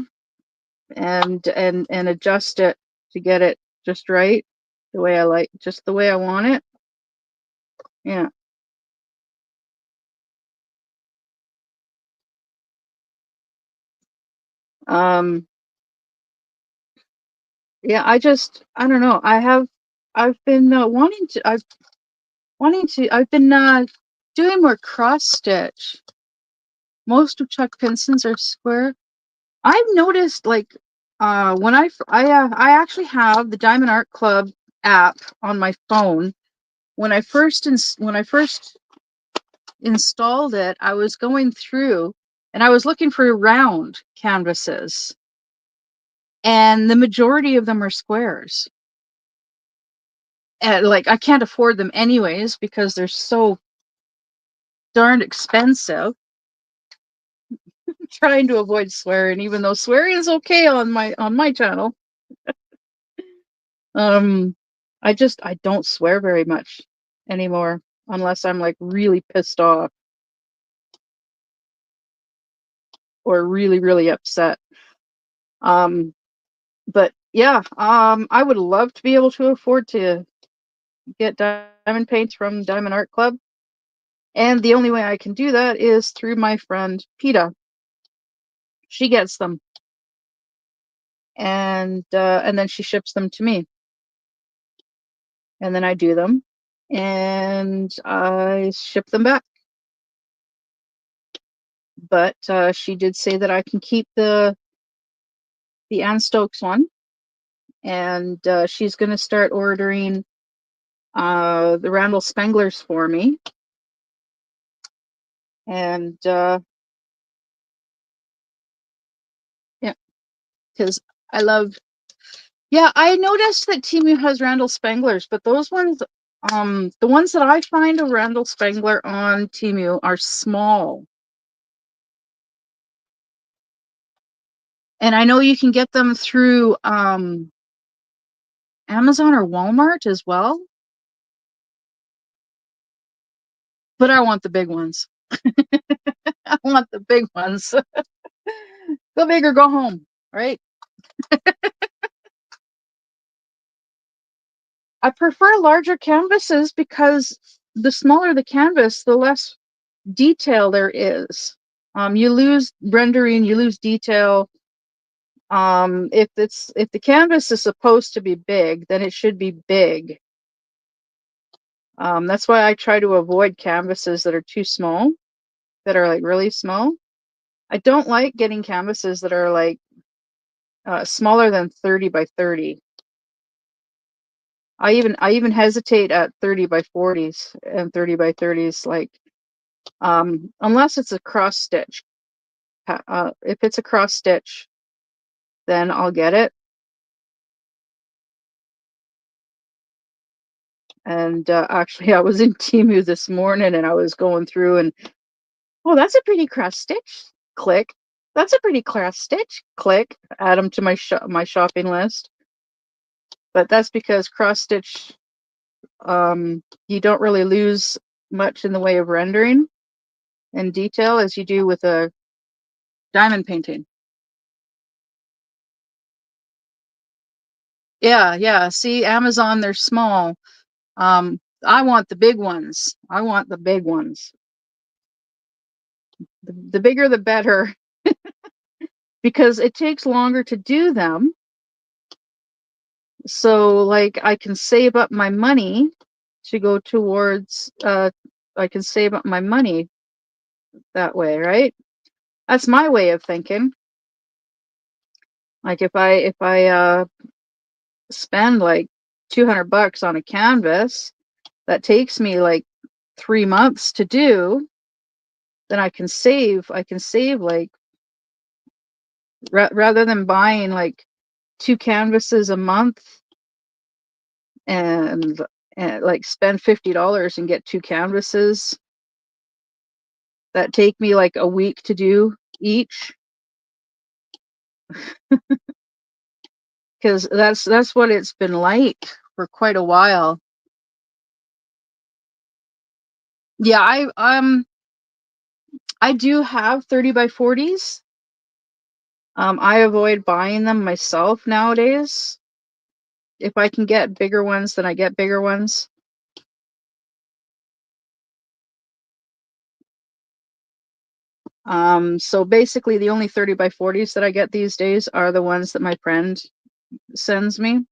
and adjust it to get it just right, the way I like, just the way I want it. Yeah. Um yeah, I don't know. I've been I've been doing more cross stitch. Most of Chuck Pinson's are square. I've noticed like when I actually have the Diamond Art Club app on my phone. When I first installed it, I was going through and I was looking for round canvases, and the majority of them are squares. And like I can't afford them anyways because they're so darn expensive. Trying to avoid swearing, even though swearing is okay on my channel. I don't swear very much anymore unless I'm like really pissed off or really upset. But yeah, I would love to be able to afford to get diamond paints from Diamond Art Club, and the only way I can do that is through my friend PETA. She gets them, and then she ships them to me, and then I do them, and I ship them back. But she did say that I can keep the Ann Stokes one, and she's going to start ordering the Randall Spenglers for me. And yeah, because I love. Yeah, I noticed that Temu has Randall Spenglers, but those ones, the ones that I find of Randall Spengler on Temu are small. And I know you can get them through Amazon or Walmart as well. But I want the big ones. I want the big ones. Go big or go home, right? I prefer larger canvases because the smaller the canvas, the less detail there is. You lose rendering, you lose detail. If the canvas is supposed to be big, then it should be big. That's why I try to avoid canvases that are too small, that are like really small. I don't like getting canvases that are like smaller than 30 by 30. I even hesitate at 30 by 40s and 30 by 30s, like unless it's a cross stitch. If it's a cross stitch, then I'll get it. And actually, I was in Temu this morning and I was going through and, oh, that's a pretty cross stitch. Click. That's a pretty cross stitch. Click. Add them to my shopping list. But that's because cross stitch, you don't really lose much in the way of rendering and detail as you do with a diamond painting. Yeah. See, Amazon, they're small. I want the big ones. I want the big ones. The bigger the better, because it takes longer to do them. So like I can save up my money to go towards I can save up my money that way, right? That's my way of thinking. Like if I spend like $200 on a canvas that takes me like 3 months to do, then I can save like rather than buying like 2 canvases a month and like spend $50 and get 2 canvases that take me like a week to do each, because that's what it's been like for quite a while. Yeah, I do have 30 by 40s. I avoid buying them myself nowadays. If I can get bigger ones, then I get bigger ones. So basically the only 30 by 40s that I get these days are the ones that my friend sends me.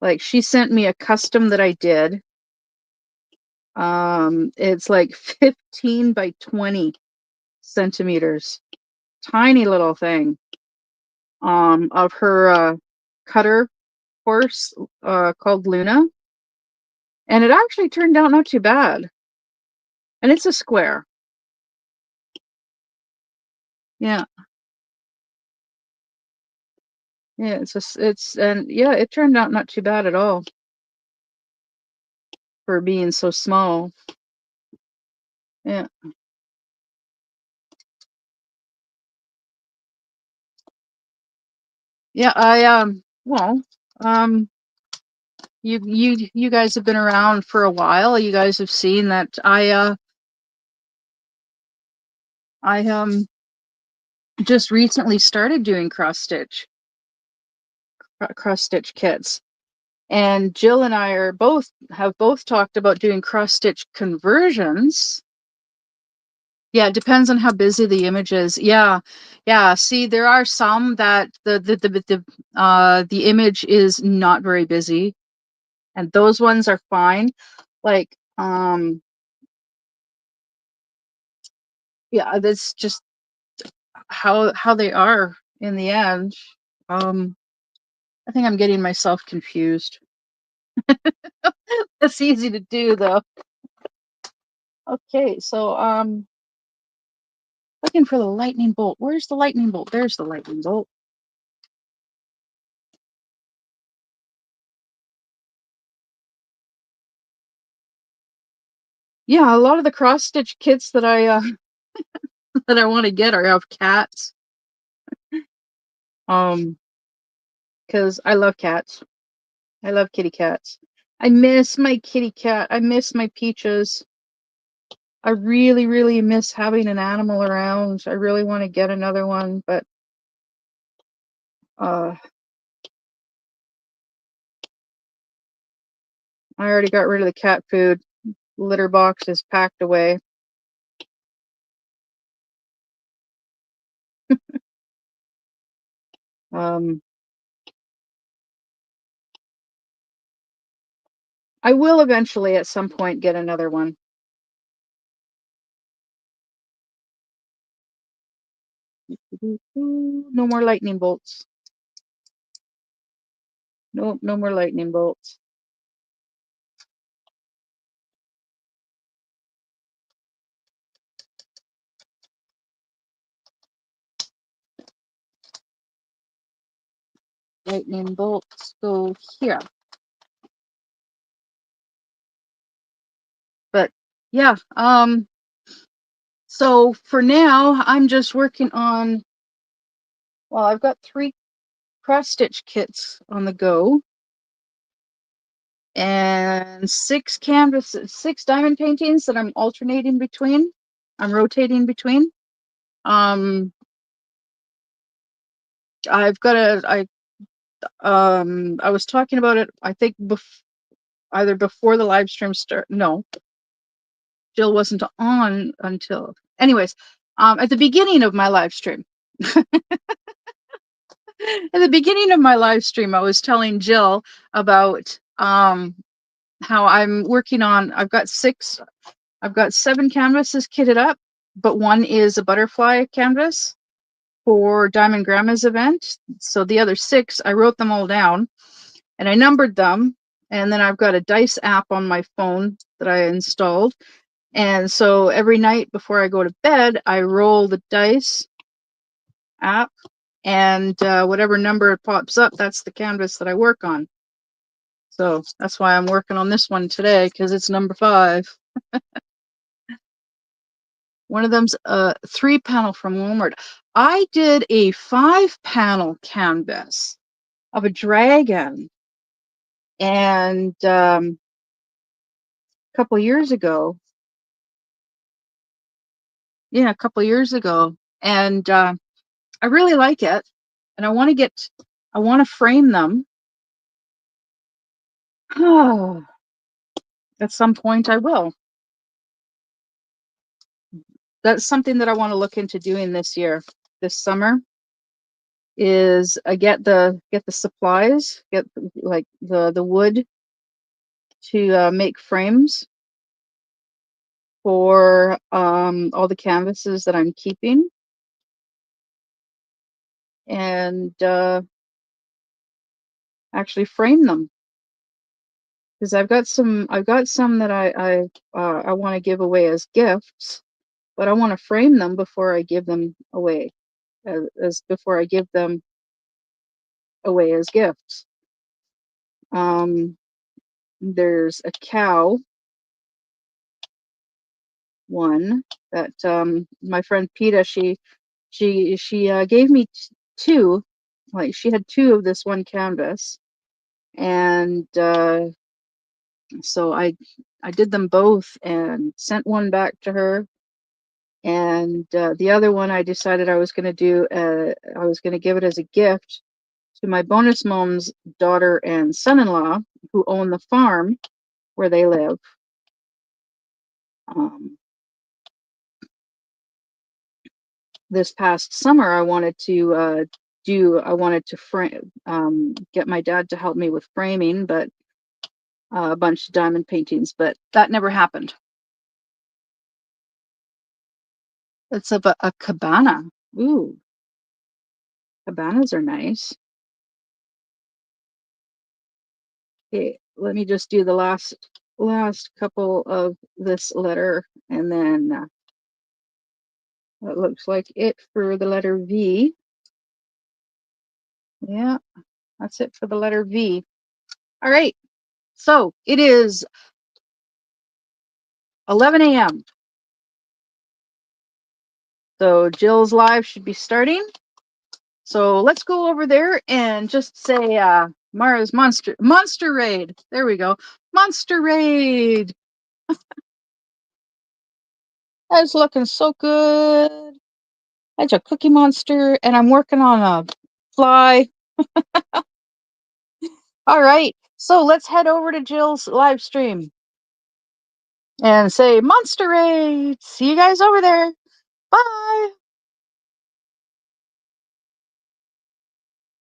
Like she sent me a custom that I did. It's like 15 by 20 centimeters. Tiny little thing. Of her cutter horse called Luna. And it actually turned out not too bad. And it's a square. Yeah. Yeah, it turned out not too bad at all for being so small. Yeah. Yeah, you guys have been around for a while. You guys have seen that I just recently started doing cross stitch kits. And Jill and I have both talked about doing cross stitch conversions. Yeah, it depends on how busy the image is. Yeah. See, there are some that the image is not very busy, and those ones are fine. Like yeah, that's just how they are in the end. I think I'm getting myself confused. That's easy to do though. Okay, so looking for the lightning bolt. Where's the lightning bolt? There's the lightning bolt. Yeah, a lot of the cross stitch kits that I that I want to get are of cats. Because I love cats. I love kitty cats. I miss my kitty cat. I miss my Peaches. I really, really miss having an animal around. I really want to get another one, but I already got rid of the cat food. Litter box is packed away. I will eventually at some point get another one. No more lightning bolts. Nope, no more lightning bolts. Lightning bolts go here. But yeah, so for now I'm just working on, well, I've got 3 cross stitch kits on the go and 6 canvases, 6 diamond paintings that I'm alternating between. I'm rotating between. I've got I was talking about it, I think either before the live stream start. No, Jill wasn't on until, anyways, at the beginning of my live stream. At the beginning of my live stream, I was telling Jill about how I'm working on, I've got 7 canvases kitted up, but one is a butterfly canvas for Diamond Grandma's event. So the other 6, I wrote them all down and I numbered them. And then I've got a dice app on my phone that I installed. And so every night before I go to bed, I roll the dice app, and whatever number pops up, that's the canvas that I work on. So that's why I'm working on this one today, because it's number 5. One of them's a 3-panel from Walmart. I did a 5-panel canvas of a dragon, and a couple years ago. Yeah, a couple years ago, and I really like it, and I want to frame them. At some point, I will. That's something that I want to look into doing this this summer. Is get the supplies, get like the wood to make frames for all the canvases that I'm keeping, and actually frame them, because I've got some that I want to give away as gifts, but I want to frame them before I give them away, as before I give them away as gifts. There's a cow one that my friend Peta, she gave me 2. Like, she had 2 of this one canvas, and so I did them both and sent one back to her, and the other one I decided I was going to give it as a gift to my bonus mom's daughter and son-in-law, who own the farm where they live. This past summer, I wanted to frame, get my dad to help me with framing, but a bunch of diamond paintings, but that never happened. It's a cabana. Ooh, cabanas are nice. Okay, let me just do the last couple of this letter, and then that looks like it for the letter V. Yeah, that's it for the letter V. All right, so it is 11 a.m. So Jill's live should be starting. So let's go over there and just say Mara's Monster Raid. There we go. Monster Raid. That's looking so good. That's a Cookie Monster, and I'm working on a fly. All right. So let's head over to Jill's live stream and say Monster Raid. See you guys over there. Bye.